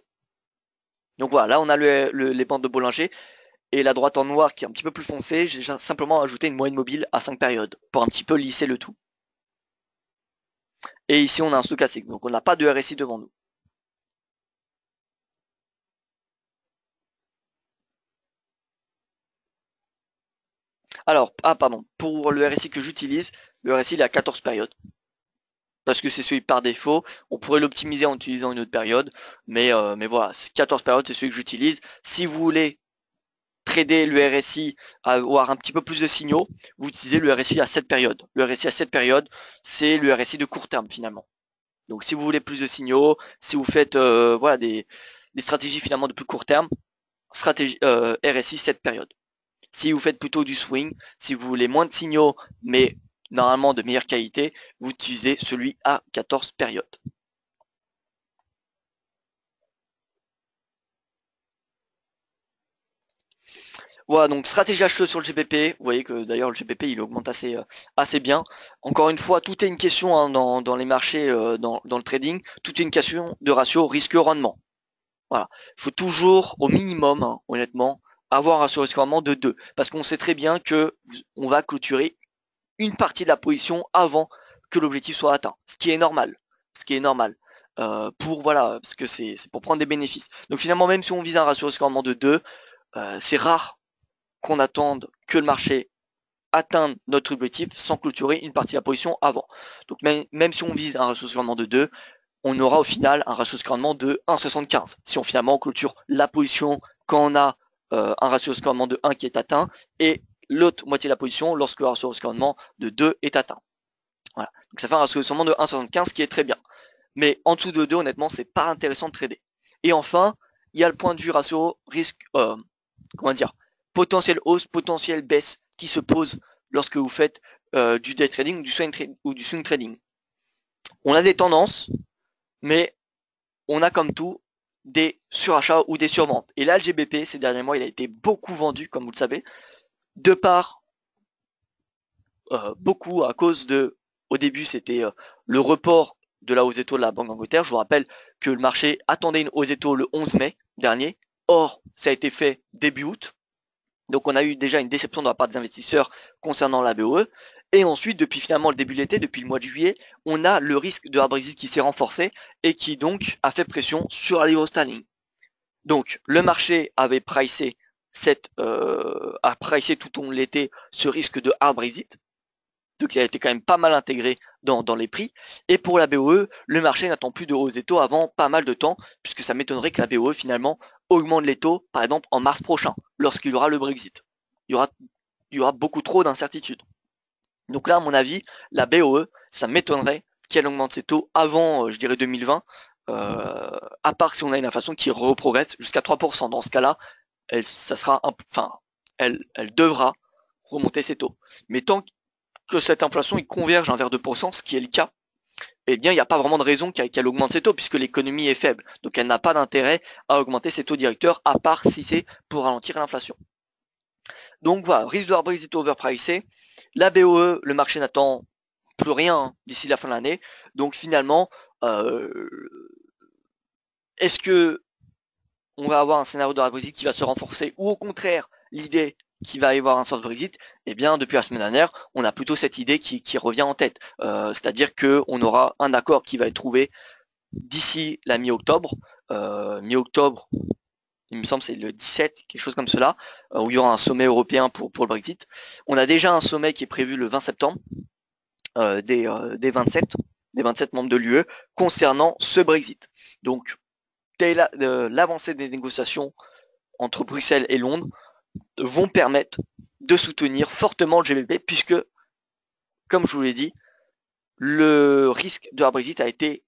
Donc voilà, là on a les bandes de Bollinger et la droite en noir qui est un petit peu plus foncée, j'ai simplement ajouté une moyenne mobile à 5 périodes pour un petit peu lisser le tout. Et ici on a un stochastique, donc on n'a pas de RSI devant nous. Alors, pour le RSI que j'utilise, le RSI il est à 14 périodes. Parce que c'est celui par défaut. On pourrait l'optimiser en utilisant une autre période. Mais voilà, 14 périodes, c'est celui que j'utilise. Si vous voulez trader le RSI, avoir un petit peu plus de signaux, vous utilisez le RSI à 7 périodes. Le RSI à 7 périodes, c'est le RSI de court terme finalement. Donc si vous voulez plus de signaux, si vous faites voilà, des stratégies finalement de plus court terme, RSI 7 périodes. Si vous faites plutôt du swing, si vous voulez moins de signaux, mais normalement de meilleure qualité, vous utilisez celui à 14 périodes. Voilà, donc stratégie acheteuse sur le GBP. Vous voyez que d'ailleurs le GBP il augmente assez bien. Encore une fois, tout est une question hein, dans les marchés, dans le trading, tout est une question de ratio risque-rendement. Voilà, il faut toujours au minimum, hein, honnêtement, avoir un ratio risque-rendement de 2. Parce qu'on sait très bien que on va clôturer une partie de la position avant que l'objectif soit atteint, ce qui est normal. Pour voilà, parce que c'est pour prendre des bénéfices. Donc finalement, même si on vise un ratio risque-rendement de 2, c'est rare qu'on attende que le marché atteigne notre objectif sans clôturer une partie de la position avant. Donc même si on vise un ratio risque-rendement de 2, on aura au final un ratio risque-rendement de 1,75. Si on finalement clôture la position quand on a un ratio risque-rendement de 1 qui est atteint et l'autre moitié de la position lorsque le ratio risque-rendement de 2 est atteint. Voilà. Donc ça fait un ratio risque-rendement de 1,75 qui est très bien. Mais en dessous de 2, honnêtement, c'est pas intéressant de trader. Et enfin, il y a le point de vue ratio risque, potentiel hausse, potentiel baisse qui se pose lorsque vous faites du day trading ou du swing trading. On a des tendances, mais on a comme tout des surachats ou des surventes. Et là, le GBP, ces derniers mois, il a été beaucoup vendu, comme vous le savez, de part beaucoup à cause de, au début, c'était le report de la hausse des taux de la Banque d'Angleterre. Je vous rappelle que le marché attendait une hausse des taux le 11 mai dernier. Or, ça a été fait début août. Donc, on a eu déjà une déception de la part des investisseurs concernant la BOE. Et ensuite, depuis finalement le début de l'été, depuis le mois de juillet, on a le risque de hard Brexit qui s'est renforcé et qui donc a fait pression sur la livre sterling. Donc, le marché avait pricé a pricé tout au long de l'été ce risque de hard Brexit, donc il a été quand même pas mal intégré dans les prix. Et pour la BOE, le marché n'attend plus de hausse des taux avant pas mal de temps, puisque ça m'étonnerait que la BOE finalement augmente les taux, par exemple en mars prochain, lorsqu'il y aura le Brexit. Il y aura beaucoup trop d'incertitudes. Donc là, à mon avis, la BOE, ça m'étonnerait qu'elle augmente ses taux avant, je dirais 2020, à part si on a une inflation qui reprogresse jusqu'à 3%. Dans ce cas-là, elle devra remonter ses taux. Mais tant que cette inflation il converge vers 2%, ce qui est le cas, eh bien, il n'y a pas vraiment de raison qu'elle augmente ses taux, puisque l'économie est faible. Donc elle n'a pas d'intérêt à augmenter ses taux directeurs, à part si c'est pour ralentir l'inflation. Donc voilà, risque de hard Brexit overpricé. La BOE, le marché n'attend plus rien d'ici la fin de l'année. Donc finalement, est-ce que on va avoir un scénario de hard Brexit qui va se renforcer, ou au contraire, l'idée qu'il va y avoir un soft Brexit? Eh bien, depuis la semaine dernière, on a plutôt cette idée qui revient en tête. C'est-à-dire qu'on aura un accord qui va être trouvé d'ici la mi-octobre. Mi-octobre, il me semble c'est le 17, quelque chose comme cela, où il y aura un sommet européen pour le Brexit. On a déjà un sommet qui est prévu le 20 septembre des 27 membres de l'UE concernant ce Brexit. Donc, l'avancée des négociations entre Bruxelles et Londres vont permettre de soutenir fortement le GBP, puisque, comme je vous l'ai dit, le risque de hard Brexit a été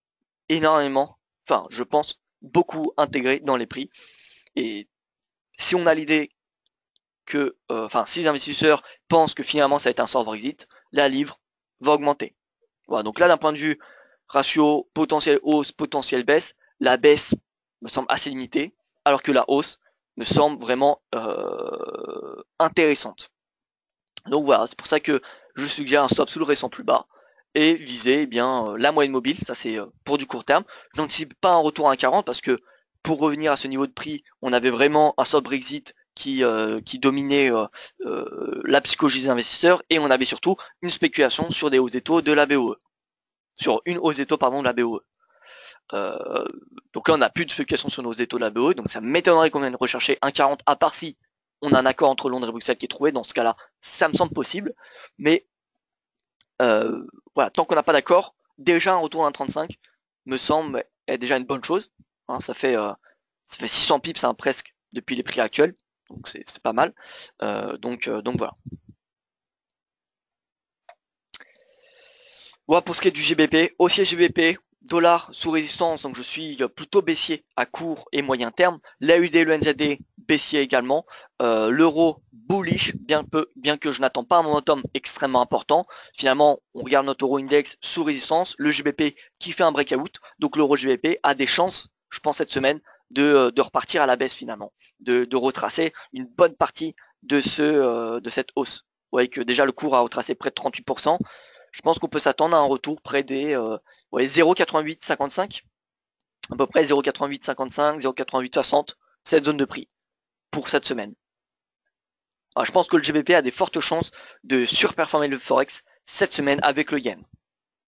énormément, enfin, je pense, beaucoup intégré dans les prix. Et si on a l'idée que, si les investisseurs pensent que finalement ça va être un soft Brexit, la livre va augmenter. Voilà, donc là, d'un point de vue ratio potentiel hausse, potentiel baisse, la baisse me semble assez limitée, alors que la hausse me semble vraiment intéressante. Donc voilà, c'est pour ça que je suggère un stop sous le récent plus bas et viser la moyenne mobile. Ça, c'est pour du court terme. Je n'anticipe pas un retour à 1,40 parce que pour revenir à ce niveau de prix, on avait vraiment un soft Brexit qui dominait la psychologie des investisseurs, et on avait surtout une spéculation sur des hausses des taux de la BOE. Sur une hausse des taux, pardon, de la BOE. Donc là, on n'a plus de spéculation sur une hausse des taux de la BOE, donc ça m'étonnerait qu'on vienne rechercher 1,40, à part si on a un accord entre Londres et Bruxelles qui est trouvé. Dans ce cas-là, ça me semble possible. Mais voilà, tant qu'on n'a pas d'accord, déjà un retour à 1,35 me semble est déjà une bonne chose. Hein, ça fait 600 pips presque depuis les prix actuels, donc c'est pas mal. Donc voilà. Voilà pour ce qui est du GBP. Haussier GBP, dollar sous résistance, donc je suis plutôt baissier à court et moyen terme. L'AUD, le NZD, baissier également. L'euro, bullish, bien que je n'attends pas un momentum extrêmement important. Finalement, on regarde notre euro index sous résistance, le GBP qui fait un breakout, donc l'euro GBP a des chances, je pense cette semaine, de repartir à la baisse finalement, de retracer une bonne partie de cette hausse. Vous voyez que déjà le cours a retracé près de 38%. Je pense qu'on peut s'attendre à un retour près des 0,8855, à peu près 0,8855, 0,8860, cette zone de prix pour cette semaine. Alors, je pense que le GBP a des fortes chances de surperformer le Forex cette semaine avec le yen.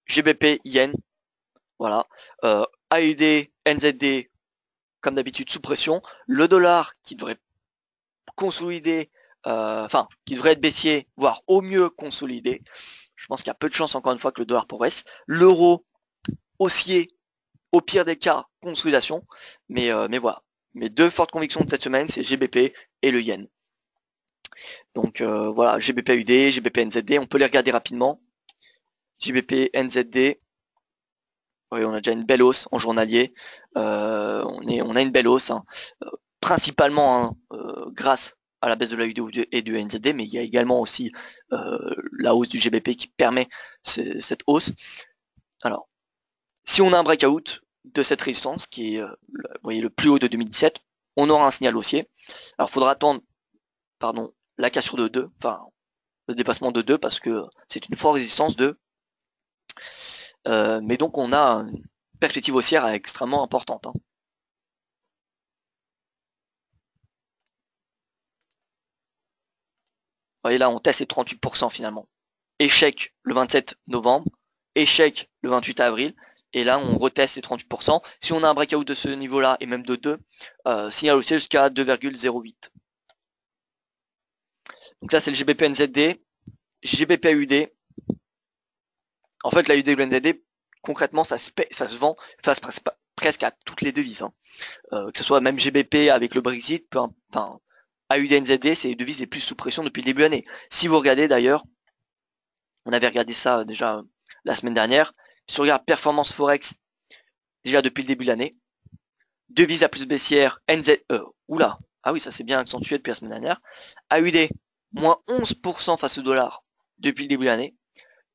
GBP, yen, voilà. AUD, NZD, comme d'habitude sous pression. Le dollar qui devrait consolider, qui devrait être baissier, voire au mieux consolider. Je pense qu'il y a peu de chances, encore une fois, que le dollar progresse. L'euro haussier, au pire des cas, consolidation. Mais voilà. Mes deux fortes convictions de cette semaine, c'est GBP et le yen. Donc voilà, GBP AUD, GBP NZD, on peut les regarder rapidement. GBP NZD, oui, on a déjà une belle hausse en journalier. On a une belle hausse, hein. Principalement grâce à la baisse de l'AUD et du NZD, mais il y a également aussi la hausse du GBP qui permet cette hausse. Alors, si on a un breakout de cette résistance, qui est vous voyez, le plus haut de 2017, on aura un signal haussier. Alors, il faudra attendre la cassure de 2, enfin le dépassement de 2, parce que c'est une forte résistance de... mais donc on a une perspective haussière extrêmement importante. Hein. Vous voyez là, on teste les 38% finalement. Échec le 27 novembre, échec le 28 avril, et là on reteste les 38%. Si on a un breakout de ce niveau-là, et même de 2, signal haussier jusqu'à 2,08. Donc ça c'est le GBP NZD, GBP AUD. En fait, l'AUD et le NZD, concrètement, ça se vend face presque à toutes les devises. Hein. Que ce soit même GBP avec le Brexit, enfin, AUD, NZD, c'est les devises les plus sous pression depuis le début de l'année. Si vous regardez d'ailleurs, on avait regardé ça déjà la semaine dernière, si on regarde performance Forex, déjà depuis le début de l'année, devise à plus baissière, oula, ah oui, ça s'est bien accentué depuis la semaine dernière, AUD, moins 11% face au dollar depuis le début de l'année,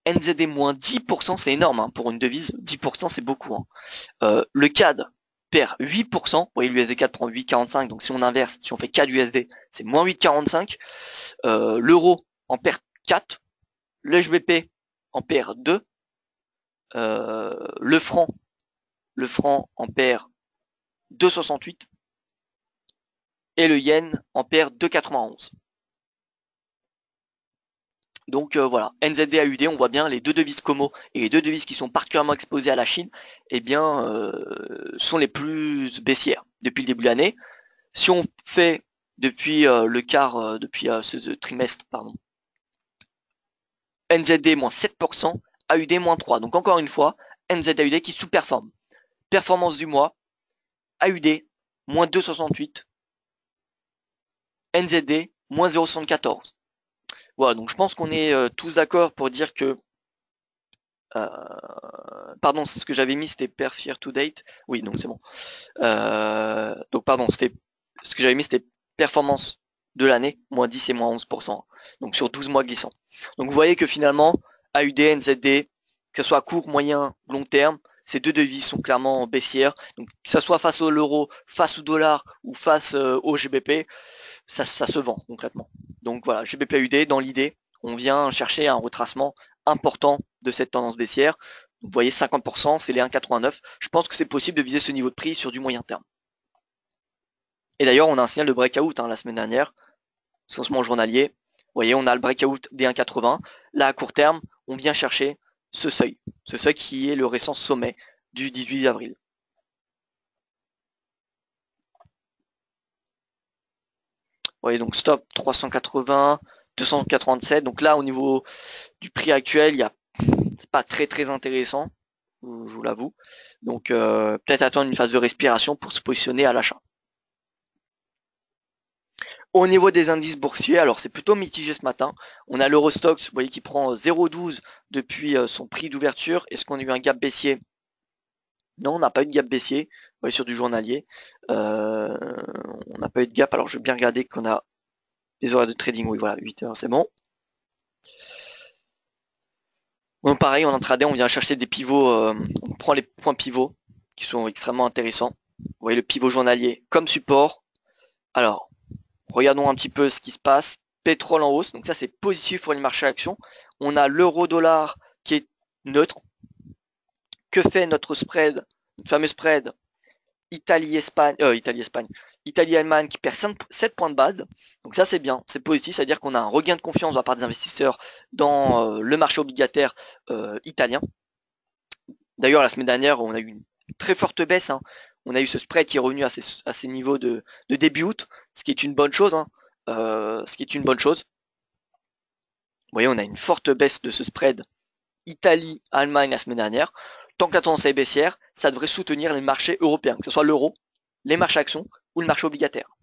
NZD moins 10%, c'est énorme hein, pour une devise, 10% c'est beaucoup. Hein. Le CAD perd 8%, vous voyez l'USD CAD prend 8,45, donc si on inverse, si on fait CAD USD, c'est moins 8,45. L'euro en perd 4, le GBP en perd 2, le franc en perd 2,68 et le yen en perd 2,91. Donc voilà, NZD, AUD, on voit bien les deux devises Como et les deux devises qui sont particulièrement exposées à la Chine, eh bien, sont les plus baissières depuis le début de l'année. Si on fait depuis le quart, depuis ce trimestre, pardon, NZD moins 7%, AUD moins 3%. Donc encore une fois, NZD, AUD qui sous-performe. Performance du mois, AUD moins 2,68, NZD moins 0,74. Voilà, donc je pense qu'on est tous d'accord pour dire que pardon, c'est ce que j'avais mis, c'était perf year to date. Oui, donc c'est bon. Donc pardon, c'était ce que j'avais mis, c'était performance de l'année, moins 10 et moins 11%. Donc sur 12 mois glissants. Donc vous voyez que finalement, AUD, NZD, que ce soit à court, moyen, long terme, ces deux devises sont clairement baissières. Donc que ce soit face au l'euro, face au dollar ou face au GBP, ça se vend concrètement. Donc voilà, GBP AUD, dans l'idée, on vient chercher un retracement important de cette tendance baissière. Vous voyez 50%, c'est les 1,89. Je pense que c'est possible de viser ce niveau de prix sur du moyen terme. Et d'ailleurs, on a un signal de breakout hein, la semaine dernière, sur ce moment journalier. Vous voyez, on a le breakout des 1,80. Là, à court terme, on vient chercher ce seuil qui est le récent sommet du 18 avril. Vous voyez, donc stop 380, 287. Donc là, au niveau du prix actuel, c'est pas très intéressant, je vous l'avoue. Donc peut-être attendre une phase de respiration pour se positionner à l'achat. Au niveau des indices boursiers, alors c'est plutôt mitigé ce matin. On a l'Eurostoxx, vous voyez, qui prend 0,12 depuis son prix d'ouverture. Est-ce qu'on a eu un gap baissier? Non, on n'a pas eu de gap baissier. Vous voyez, sur du journalier. On n'a pas eu de gap. Alors je vais bien regarder qu'on a les horaires de trading. Oui, voilà, 8 heures, c'est bon. Donc pareil, en intraday, on vient chercher des pivots. On prend les points pivots qui sont extrêmement intéressants. Vous voyez le pivot journalier comme support. Alors, regardons un petit peu ce qui se passe. Pétrole en hausse, donc ça c'est positif pour les marchés actions. On a l'euro-dollar qui est neutre. Que fait notre spread, notre fameux spread Italie-Espagne, Italie-Allemagne qui perd 7 points de base. Donc ça c'est bien, c'est positif, c'est-à-dire qu'on a un regain de confiance de la part des investisseurs dans le marché obligataire italien. D'ailleurs la semaine dernière on a eu une très forte baisse. Hein. On a eu ce spread qui est revenu à ces niveaux de début août, ce qui est une bonne chose. Hein. Ce qui est une bonne chose. Vous voyez, on a une forte baisse de ce spread Italie-Allemagne la semaine dernière. Tant que la tendance est baissière, ça devrait soutenir les marchés européens, que ce soit l'euro, les marchés actions ou le marché obligataire.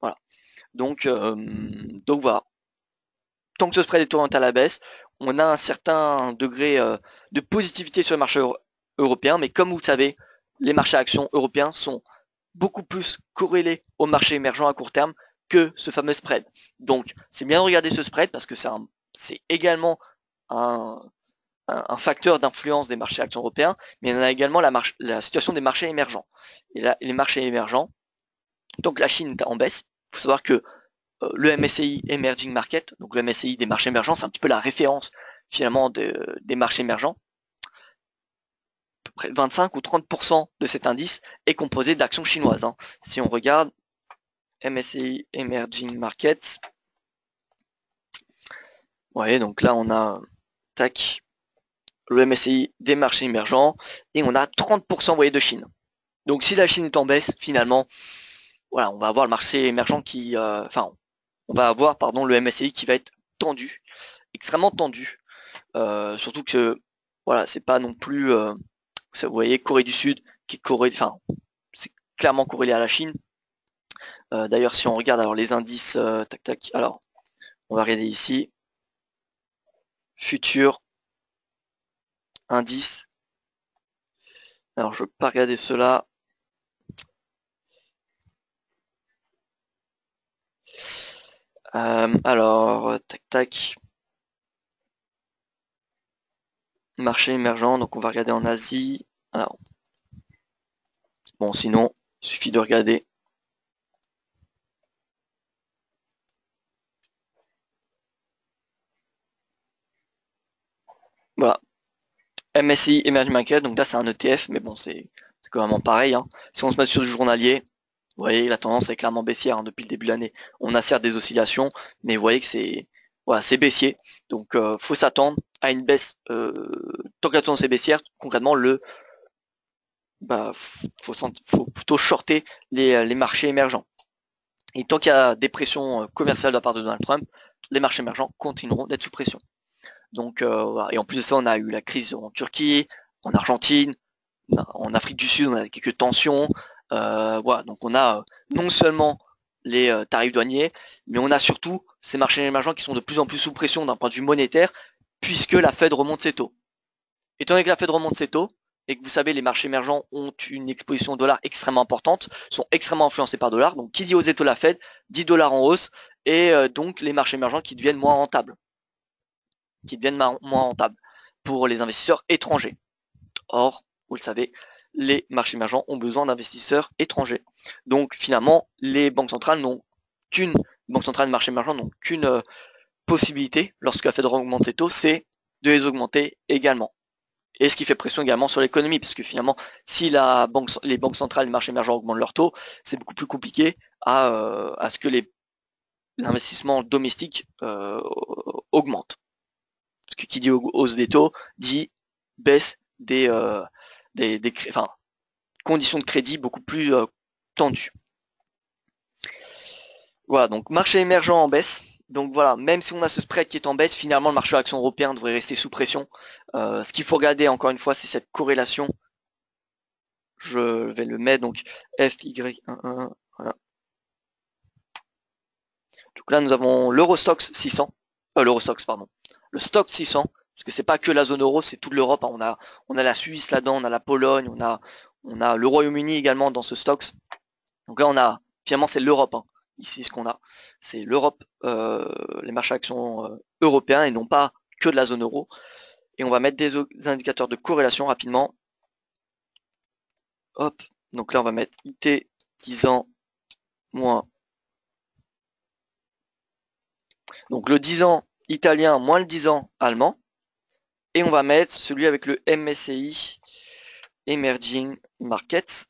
Voilà. Donc voilà. Tant que ce spread est orienté à la baisse, on a un certain degré de positivité sur le marché européen, mais comme vous le savez, les marchés actions européens sont beaucoup plus corrélés aux marchés émergents à court terme que ce fameux spread. Donc c'est bien de regarder ce spread parce que c'est également un facteur d'influence des marchés actions européens, mais on a également la situation des marchés émergents. Et là, les marchés émergents, donc la Chine est en baisse. Il faut savoir que le MSCI Emerging Market, donc le MSCI des marchés émergents, c'est un petit peu la référence finalement des marchés émergents. À peu près 25 ou 30% de cet indice est composé d'actions chinoises. Hein. Si on regarde MSCI Emerging Markets, vous voyez, donc là on a tac, le MSCI des marchés émergents, et on a 30% voyez, de Chine. Donc si la Chine est en baisse, finalement, voilà, on va avoir le marché émergent qui, on va avoir le MSCI qui va être tendu, extrêmement tendu. Surtout que voilà, c'est pas non plus vous voyez Corée du Sud qui est c'est clairement corrélé à la Chine. D'ailleurs, si on regarde alors les indices, tac tac, alors on va regarder ici, futur indice. Alors je ne veux pas regarder cela. Alors tac tac. Marché émergent, donc on va regarder en Asie. Alors bon, sinon il suffit de regarder. Voilà. MSCI Emerging Market, donc là c'est un ETF, mais bon c'est quand même pareil. Hein. Si on se met sur du journalier, vous voyez la tendance est clairement baissière hein, depuis le début de l'année. On a certes des oscillations, mais vous voyez que c'est baissier. Donc faut s'attendre à une baisse. Tant que la tendance est baissière, concrètement faut plutôt shorter les marchés émergents. Et tant qu'il y a des pressions commerciales de la part de Donald Trump, les marchés émergents continueront d'être sous pression. Donc voilà. Et en plus de ça, on a eu la crise en Turquie, en Argentine, en Afrique du Sud, on a quelques tensions. Voilà. Donc on a non seulement les tarifs douaniers, mais on a surtout ces marchés émergents qui sont de plus en plus sous pression d'un point de vue monétaire, puisque la Fed remonte ses taux. Étant donné que la Fed remonte ses taux, et que vous savez, les marchés émergents ont une exposition au dollar extrêmement importante, sont extrêmement influencés par le dollar. Donc, qui dit hausse des taux de la Fed, dit dollar en hausse, et donc les marchés émergents qui deviennent moins rentables. Pour les investisseurs étrangers. Or, vous le savez, les marchés émergents ont besoin d'investisseurs étrangers. Donc, finalement, les banques centrales n'ont qu'une, banque centrale de marché émergent n'ont qu'une possibilité, lorsque la Fed augmente ses taux, c'est de les augmenter également. Et ce qui fait pression également sur l'économie, parce que finalement, si les banques centrales et les marchés émergents augmentent leurs taux, c'est beaucoup plus compliqué à ce que l'investissement domestique augmente. Parce que qui dit hausse des taux dit baisse des conditions de crédit beaucoup plus tendues. Voilà, donc marché émergent en baisse. Donc voilà, même si on a ce spread qui est en baisse, finalement le marché action européen devrait rester sous pression. Ce qu'il faut regarder encore une fois, c'est cette corrélation. Je vais le mettre donc FY11. Voilà. Donc là nous avons l'Eurostoxx 600. L'Eurostoxx, pardon. Le Stoxx 600, parce que c'est pas que la zone euro, c'est toute l'Europe. Hein. On a la Suisse là-dedans, on a la Pologne, on a le Royaume-Uni également dans ce Stoxx. Donc là finalement c'est l'Europe. Hein. Ici ce qu'on a, c'est l'Europe, les marchés actions européens et non pas que de la zone euro. Et on va mettre des indicateurs de corrélation rapidement. Hop, donc là on va mettre IT 10 ans moins. Donc le 10 ans italien moins le 10 ans allemand. Et on va mettre celui avec le MSCI Emerging Markets.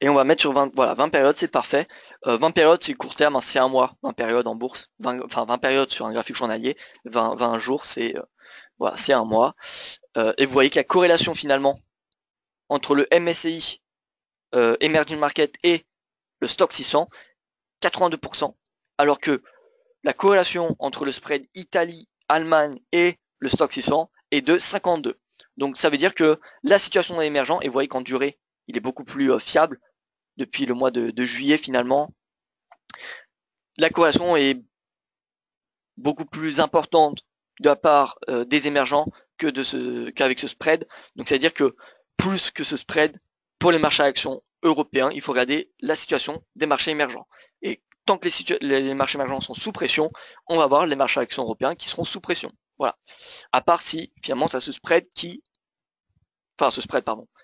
Et on va mettre sur 20, voilà, 20 périodes, c'est parfait. 20 périodes, c'est court terme, hein, c'est un mois, 20 périodes en bourse. 20 périodes sur un graphique journalier, 20 jours, c'est voilà, c'est un mois. Et vous voyez qu'il y a corrélation finalement entre le MSCI Emerging Market et le Stoxx 600, 82%, alors que la corrélation entre le spread Italie, Allemagne et le Stoxx 600 est de 52. Donc ça veut dire que la situation est émergente, et vous voyez qu'en durée, il est beaucoup plus fiable depuis le mois de juillet finalement. La corrélation est beaucoup plus importante de la part des émergents qu'avec ce spread. Donc ça veut dire que plus que ce spread, pour les marchés à actions européens, il faut regarder la situation des marchés émergents. Et tant que les marchés émergents sont sous pression, on va voir les marchés à actions européens qui seront sous pression. Voilà. À part si finalement ça se spread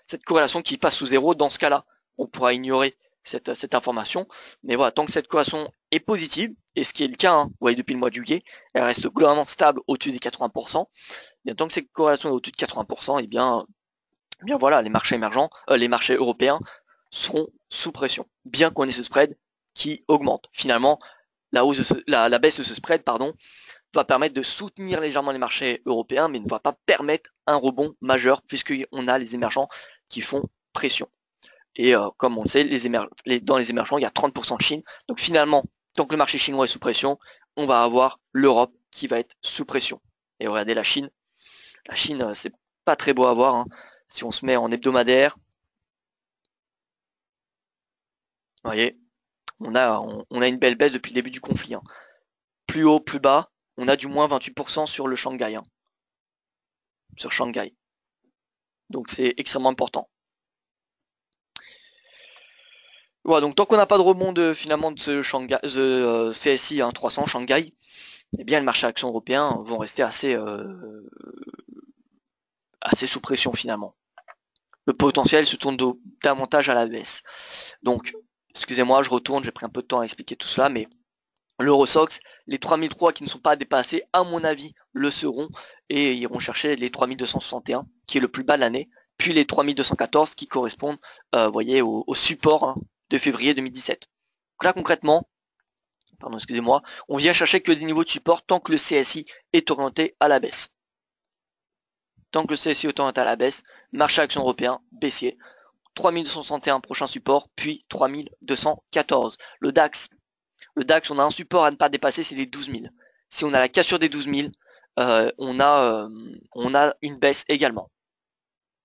cette corrélation qui passe sous zéro, dans ce cas-là, on pourra ignorer cette information. Mais voilà, tant que cette corrélation est positive, et ce qui est le cas, hein, vous voyez depuis le mois de juillet, elle reste globalement stable au-dessus des 80%. Et tant que cette corrélation est au-dessus de 80%, et bien voilà, les marchés émergents, les marchés européens seront sous pression, bien qu'on ait ce spread qui augmente. Finalement, la baisse de ce spread, va permettre de soutenir légèrement les marchés européens, mais ne va pas permettre un rebond majeur, puisqu'on a les émergents qui font pression. Et comme on le sait, dans les émergents, il y a 30% de Chine. Donc finalement, tant que le marché chinois est sous pression, on va avoir l'Europe qui va être sous pression. Et regardez la Chine, c'est pas très beau à voir, hein. Si on se met en hebdomadaire, vous voyez, on a une belle baisse depuis le début du conflit, hein. Plus haut, plus bas, on a du moins 28% sur le Shanghai, hein. Sur Shanghai. Donc c'est extrêmement important. Voilà, donc tant qu'on n'a pas de rebond finalement de ce Shanghai, CSI 300 Shanghai, eh bien les marchés actions européens vont rester assez sous pression finalement. Le potentiel se tourne davantage à la baisse. Donc, excusez-moi, je retourne, j'ai pris un peu de temps à expliquer tout cela, mais l'Eurostoxx, les 3003 qui ne sont pas dépassés, à mon avis, le seront et iront chercher les 3261, qui est le plus bas de l'année, puis les 3214 qui correspondent, voyez, au support, hein, de février 2017. Donc là, concrètement, pardon, excusez-moi, on vient chercher que des niveaux de support tant que le CSI est orienté à la baisse. Tant que le CSI est orienté à la baisse, marché action européen baissier. 3261 prochain support, puis 3214. Le DAX, on a un support à ne pas dépasser, c'est les 12 000. Si on a la cassure des 12 000, on a une baisse également.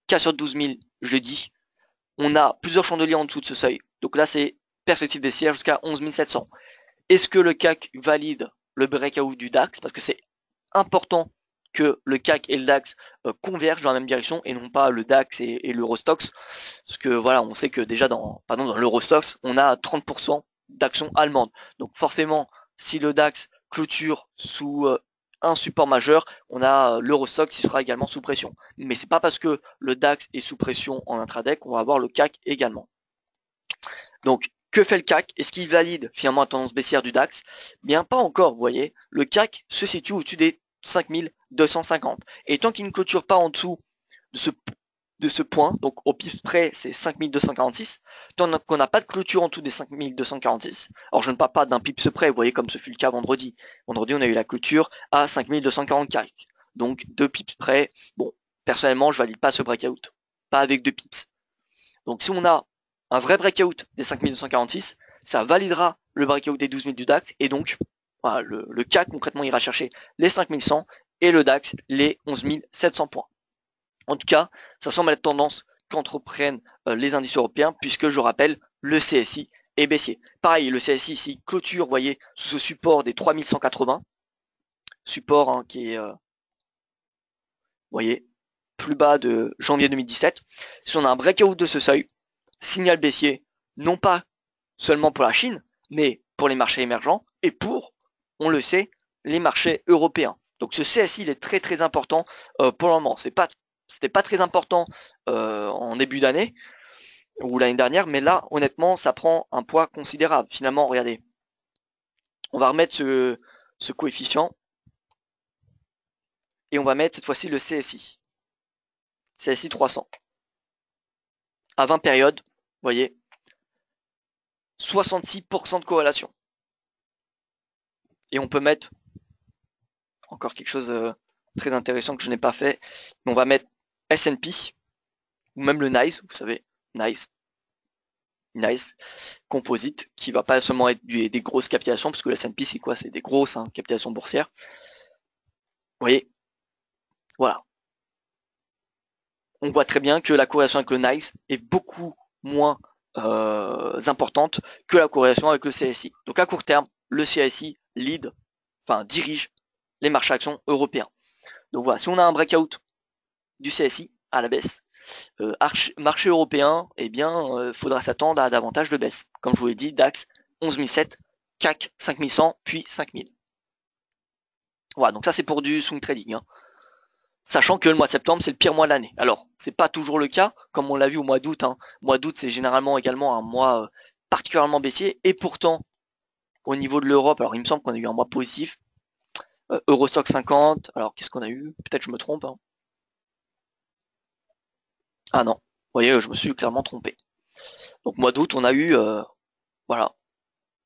Cassure de 12 000, jeudi. On a plusieurs chandeliers en dessous de ce seuil. Donc là, c'est perspective baissière jusqu'à 11 700. Est-ce que le CAC valide le breakout du DAX? Parce que c'est important que le CAC et le DAX convergent dans la même direction et non pas le DAX et l'Eurostoxx. Parce que voilà, on sait que déjà dans l'Eurostoxx, on a 30% d'actions allemandes. Donc forcément, si le DAX clôture sous un support majeur, on a l'Eurostoxx qui sera également sous pression. Mais c'est pas parce que le DAX est sous pression en intraday qu'on va avoir le CAC également. Donc, que fait le CAC? Est-ce qu'il valide finalement la tendance baissière du DAX? Bien, pas encore, vous voyez. Le CAC se situe au-dessus des 5250. Et tant qu'il ne clôture pas en dessous de ce point, donc au pips près, c'est 5246, tant qu'on n'a pas de clôture en dessous des 5246, alors je ne parle pas d'un pips près, vous voyez, comme ce fut le cas vendredi. Vendredi, on a eu la clôture à 5244. Donc, 2 pips près, bon, personnellement, je valide pas ce breakout. Pas avec 2 pips. Donc, si on a un vrai breakout des 5246, ça validera le breakout des 12 000 du DAX, et donc voilà, le CAC concrètement ira chercher les 5100 et le DAX les 11 700 points. En tout cas, ça semble être tendance qu'entreprennent les indices européens, puisque je rappelle, le CSI est baissier. Pareil, le CSI ici clôture, vous voyez, sous ce support des 3180, support, hein, qui est, vous voyez, plus bas de janvier 2017. Si on a un breakout de ce seuil, signal baissier, non pas seulement pour la Chine, mais pour les marchés émergents et pour, on le sait, les marchés européens. Donc ce CSI, il est très très important pour le moment. C'était pas très important en début d'année ou l'année dernière, mais là, honnêtement, ça prend un poids considérable. Finalement, regardez, on va remettre ce coefficient et on va mettre cette fois-ci le CSI. CSI 300. À 20 périodes, vous voyez, 66% de corrélation. Et on peut mettre encore quelque chose de très intéressant que je n'ai pas fait, mais on va mettre S&P ou même le NICE, vous savez, NICE composite, qui va pas seulement être des grosses capitalisations, parce que le S&P c'est quoi? C'est des grosses, hein, capitalisations boursières. Vous voyez, voilà. On voit très bien que la corrélation avec le NICE est beaucoup moins importante que la corrélation avec le CSI. Donc à court terme, le CSI dirige les marchés actions européens. Donc voilà, si on a un breakout du CSI à la baisse, marché européen, eh bien, faudra s'attendre à davantage de baisse. Comme je vous l'ai dit, DAX 11 700, CAC 5100, puis 5000. Voilà, donc ça c'est pour du swing trading, hein. Sachant que le mois de septembre, c'est le pire mois de l'année. Alors, c'est pas toujours le cas, comme on l'a vu au mois d'août, hein. Le mois d'août, c'est généralement également un mois particulièrement baissier, et pourtant, au niveau de l'Europe, alors il me semble qu'on a eu un mois positif, Eurostoxx 50, alors qu'est-ce qu'on a eu? Peut-être je me trompe, hein. Ah non, vous voyez, je me suis clairement trompé. Donc mois d'août, on a eu, voilà,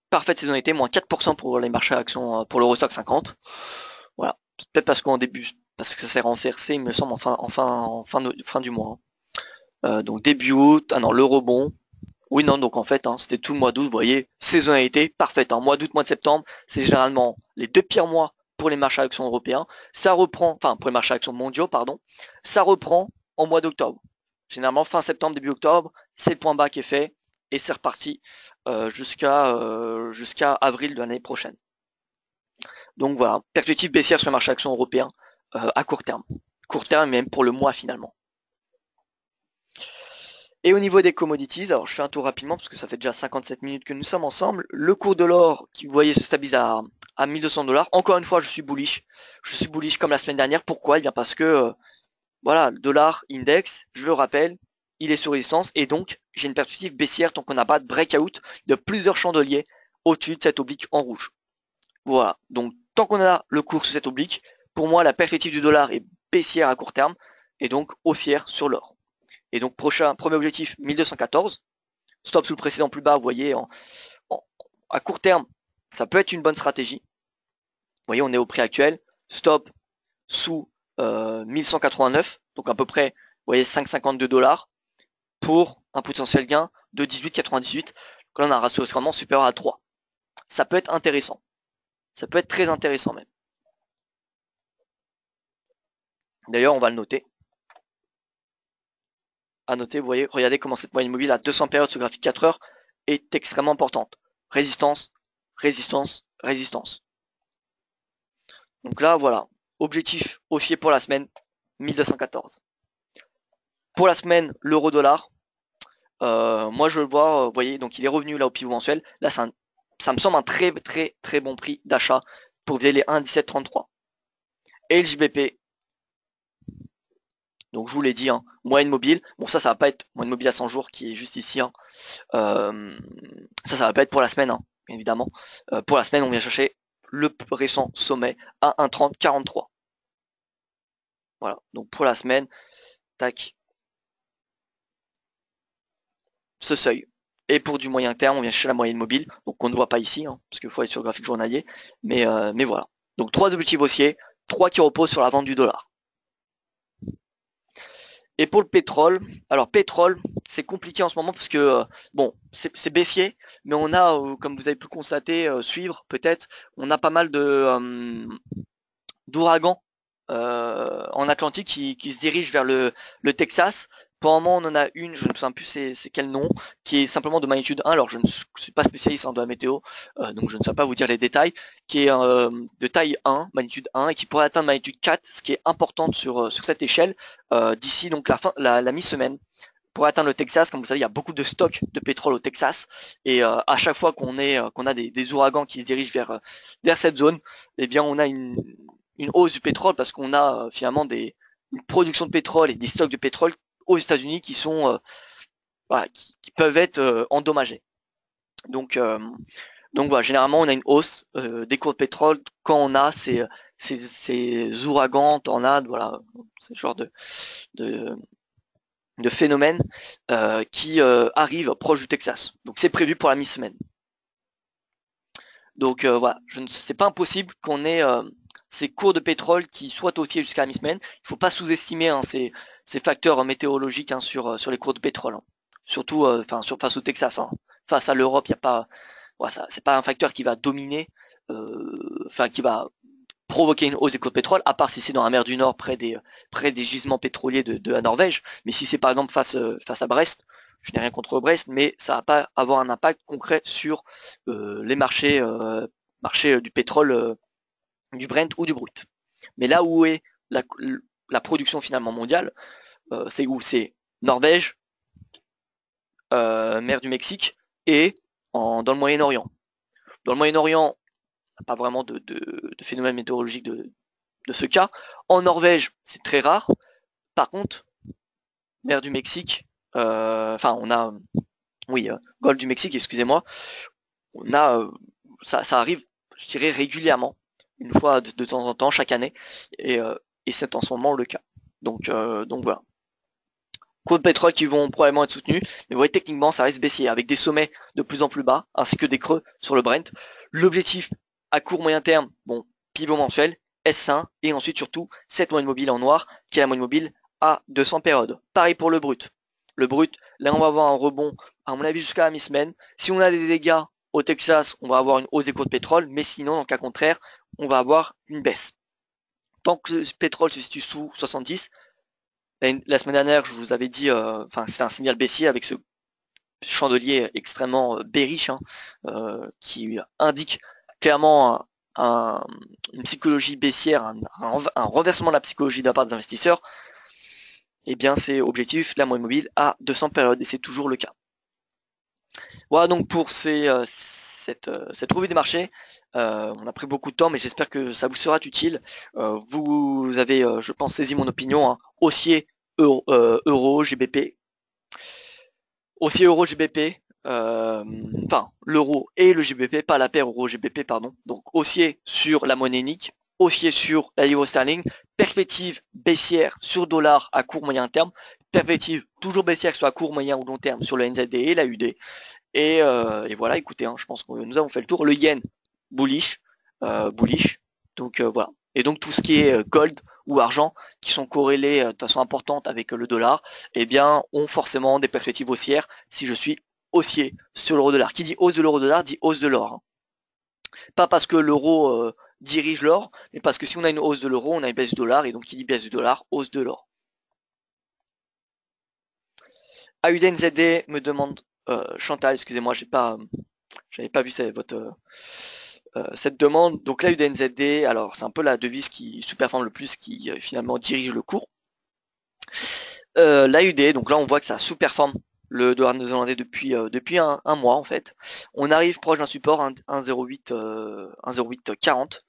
parfaite saisonnalité, moins 4% pour les marchés à actions pour l'Eurostoxx 50. Voilà, peut-être parce qu'en début, parce que ça s'est renversé, il me semble, fin du mois. Donc début août, ah non, le rebond. Oui, non, donc en fait, c'était tout le mois d'août, vous voyez, saisonnalité parfaite. Mois d'août, mois de septembre, c'est généralement les 2 pires mois pour les marchés à actions européens. Ça reprend, enfin pour les marchés à actions mondiaux, pardon, ça reprend en mois d'octobre. Généralement, fin septembre, début octobre, c'est le point bas qui est fait et c'est reparti jusqu'à avril de l'année prochaine. Donc voilà, perspective baissière sur les marchés à actions européens à court terme. Court terme, même pour le mois finalement. Et au niveau des commodities, alors je fais un tour rapidement parce que ça fait déjà 57 minutes que nous sommes ensemble. Le cours de l'or qui, vous voyez, se stabilise à 1200$. Encore une fois, je suis bullish. Je suis bullish comme la semaine dernière. Pourquoi? Eh bien parce que, voilà, le dollar index, je le rappelle, il est sur résistance et donc j'ai une perspective baissière tant qu'on n'a pas de breakout de plusieurs chandeliers au-dessus de cette oblique en rouge. Voilà, donc tant qu'on a le cours sur cette oblique, pour moi la perspective du dollar est baissière à court terme et donc haussière sur l'or. Et donc premier objectif 1214, stop sous le précédent plus bas, vous voyez, à court terme, ça peut être une bonne stratégie. Vous voyez, on est au prix actuel, stop sous 1189, donc à peu près, vous voyez, 5,52$ pour un potentiel gain de 18,98. Donc là, on a un ratio vraiment supérieur à 3. Ça peut être intéressant. Ça peut être très intéressant même. D'ailleurs, on va le noter. À noter, vous voyez, regardez comment cette moyenne mobile à 200 périodes sur graphique 4 heures est extrêmement importante. Résistance, résistance, résistance. Donc là, voilà, objectif haussier pour la semaine, 1214. Pour la semaine, l'euro-dollar, moi je le vois, vous voyez, donc il est revenu là au pivot mensuel. Là, ça me semble un très très très bon prix d'achat pour viser les 1,1733. Et le JBP, donc je vous l'ai dit, moyenne mobile. Bon, ça va pas être moyenne mobile à 100 jours qui est juste ici. Ça va pas être pour la semaine, évidemment. Pour la semaine, on vient chercher le récent sommet à 1,3043. Voilà, donc pour la semaine, tac, ce seuil. Et pour du moyen terme, on vient chercher la moyenne mobile, donc on ne voit pas ici, parce qu'il faut aller sur le graphique journalier. Mais voilà. Donc 3 objectifs haussiers, 3 qui reposent sur la vente du dollar. Et pour le pétrole, alors pétrole, c'est compliqué en ce moment parce que, bon, c'est baissier, mais on a, comme vous avez pu constater, suivre peut-être, on a pas mal d'ouragans en Atlantique qui se dirigent vers le Texas. Pour le moment, on en a une, je ne me souviens plus c'est quel nom, qui est simplement de magnitude 1. Alors, je ne suis pas spécialiste de la météo, donc je ne sais pas vous dire les détails, qui est de taille 1, magnitude 1, et qui pourrait atteindre magnitude 4, ce qui est important sur cette échelle, d'ici donc la mi-semaine. Pour atteindre le Texas, comme vous savez, il y a beaucoup de stocks de pétrole au Texas, et à chaque fois qu'on a des ouragans qui se dirigent vers cette zone, eh bien, on a une hausse du pétrole parce qu'on a finalement une production de pétrole et des stocks de pétrole aux États-Unis qui sont voilà, qui peuvent être endommagés. Donc voilà, généralement on a une hausse des cours de pétrole quand on a ces ouragans, tornades, voilà, ce genre de phénomènes qui arrivent proche du Texas. Donc c'est prévu pour la mi-semaine. Donc voilà, c'est pas impossible qu'on ait ces cours de pétrole qui soient haussiers jusqu'à la mi-semaine. Il ne faut pas sous-estimer ces facteurs météorologiques sur les cours de pétrole. Surtout face au Texas. Face à l'Europe, il n'y a pas. Voilà, c'est pas un facteur qui va dominer, qui va provoquer une hausse des cours de pétrole, à part si c'est dans la mer du Nord, près des gisements pétroliers de la Norvège. Mais si c'est par exemple face à Brest, je n'ai rien contre Brest, mais ça va pas avoir un impact concret sur les marchés du pétrole, du Brent ou du brut. Mais là où est la production finalement mondiale, c'est où? C'est Norvège, mer du Mexique et dans le Moyen-Orient. Dans le Moyen-Orient, on n'a pas vraiment de phénomène météorologique de ce cas. En Norvège, c'est très rare. Par contre, mer du Mexique, on a, oui, golfe du Mexique, excusez-moi, on a, ça arrive, je dirais, régulièrement, une fois de temps en temps, chaque année, et c'est en ce moment le cas. Donc voilà. Cours de pétrole qui vont probablement être soutenus, mais vous voyez, techniquement, ça reste baissier, avec des sommets de plus en plus bas, ainsi que des creux sur le Brent. L'objectif à court moyen terme, bon, pivot mensuel, S1 et ensuite surtout cette moyenne mobile en noir qui est la moyenne mobile à 200 périodes. Pareil pour le brut. Le brut, là on va avoir un rebond à mon avis jusqu'à la mi-semaine. Si on a des dégâts au Texas, on va avoir une hausse des cours de pétrole, mais sinon dans le cas contraire, on va avoir une baisse. Tant que le pétrole se situe sous 70, la semaine dernière je vous avais dit, c'est un signal baissier avec ce chandelier extrêmement bearish qui indique clairement une psychologie baissière, un renversement de la psychologie de la part des investisseurs. Et bien c'est objectif la moyenne mobile à 200 périodes et c'est toujours le cas. Voilà donc pour cette revue des marchés. On a pris beaucoup de temps mais j'espère que ça vous sera utile. Vous avez je pense saisi mon opinion, haussier euro GBP. Haussier euro GBP, l'euro et le GBP, pas la paire euro GBP, pardon. Donc haussier sur la monnaie unique, haussier sur la livre sterling, perspective baissière sur dollar à court moyen terme, perspective toujours baissière soit à court moyen ou long terme sur le NZD et la UD. Et voilà, écoutez, je pense que nous avons fait le tour. Le yen bullish, donc voilà. Et donc tout ce qui est gold ou argent qui sont corrélés de façon importante avec le dollar, eh bien ont forcément des perspectives haussières si je suis haussier sur l'euro-dollar. Qui dit hausse de l'euro-dollar dit hausse de l'or. Pas parce que l'euro dirige l'or, mais parce que si on a une hausse de l'euro, on a une baisse du dollar, et donc qui dit baisse du dollar, hausse de l'or. AUDNZD me demande, Chantal, excusez-moi, j'avais pas vu cette demande. Donc là, UDNZD, alors c'est un peu la devise qui sous-performe le plus, qui finalement dirige le cours. L'AUD, donc là on voit que ça sous-performe le dollar néo-zélandais depuis un mois en fait. On arrive proche d'un support 1,0840.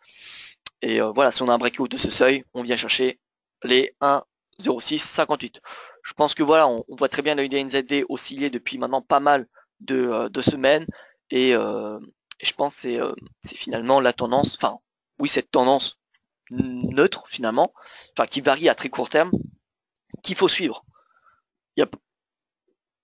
Et voilà, si on a un breakout de ce seuil, on vient chercher les 1,0658. Je pense que voilà, on voit très bien l'AUD-NZD osciller depuis maintenant pas mal de semaines. Et je pense que c'est finalement la tendance, cette tendance neutre finalement, qui varie à très court terme, qu'il faut suivre. Il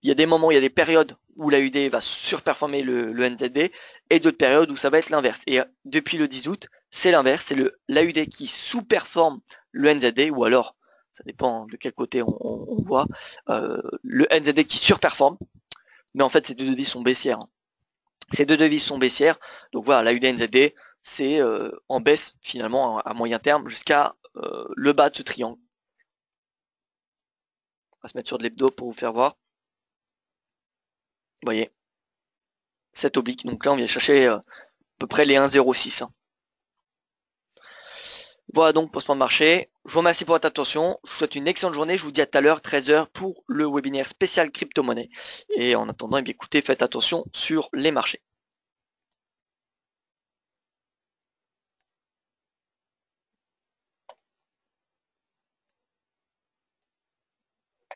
y a des moments, il y a des périodes où l'AUD va surperformer le NZD et d'autres périodes où ça va être l'inverse. Et depuis le 10 août, c'est l'inverse, c'est l'AUD qui sous-performe le NZD, ou alors, ça dépend de quel côté on voit, le NZD qui surperforme, mais en fait ces deux devises sont baissières. Ces deux devises sont baissières, donc voilà, l'AUD NZD, c'est en baisse finalement à moyen terme jusqu'à le bas de ce triangle. On va se mettre sur de l'hebdo pour vous faire voir. Vous voyez, cette oblique, donc là on vient chercher à peu près les 1,06. Voilà donc pour ce point de marché. Je vous remercie pour votre attention. Je vous souhaite une excellente journée. Je vous dis à tout à l'heure, 13h, pour le webinaire spécial crypto-monnaie. Et en attendant, écoutez, faites attention sur les marchés.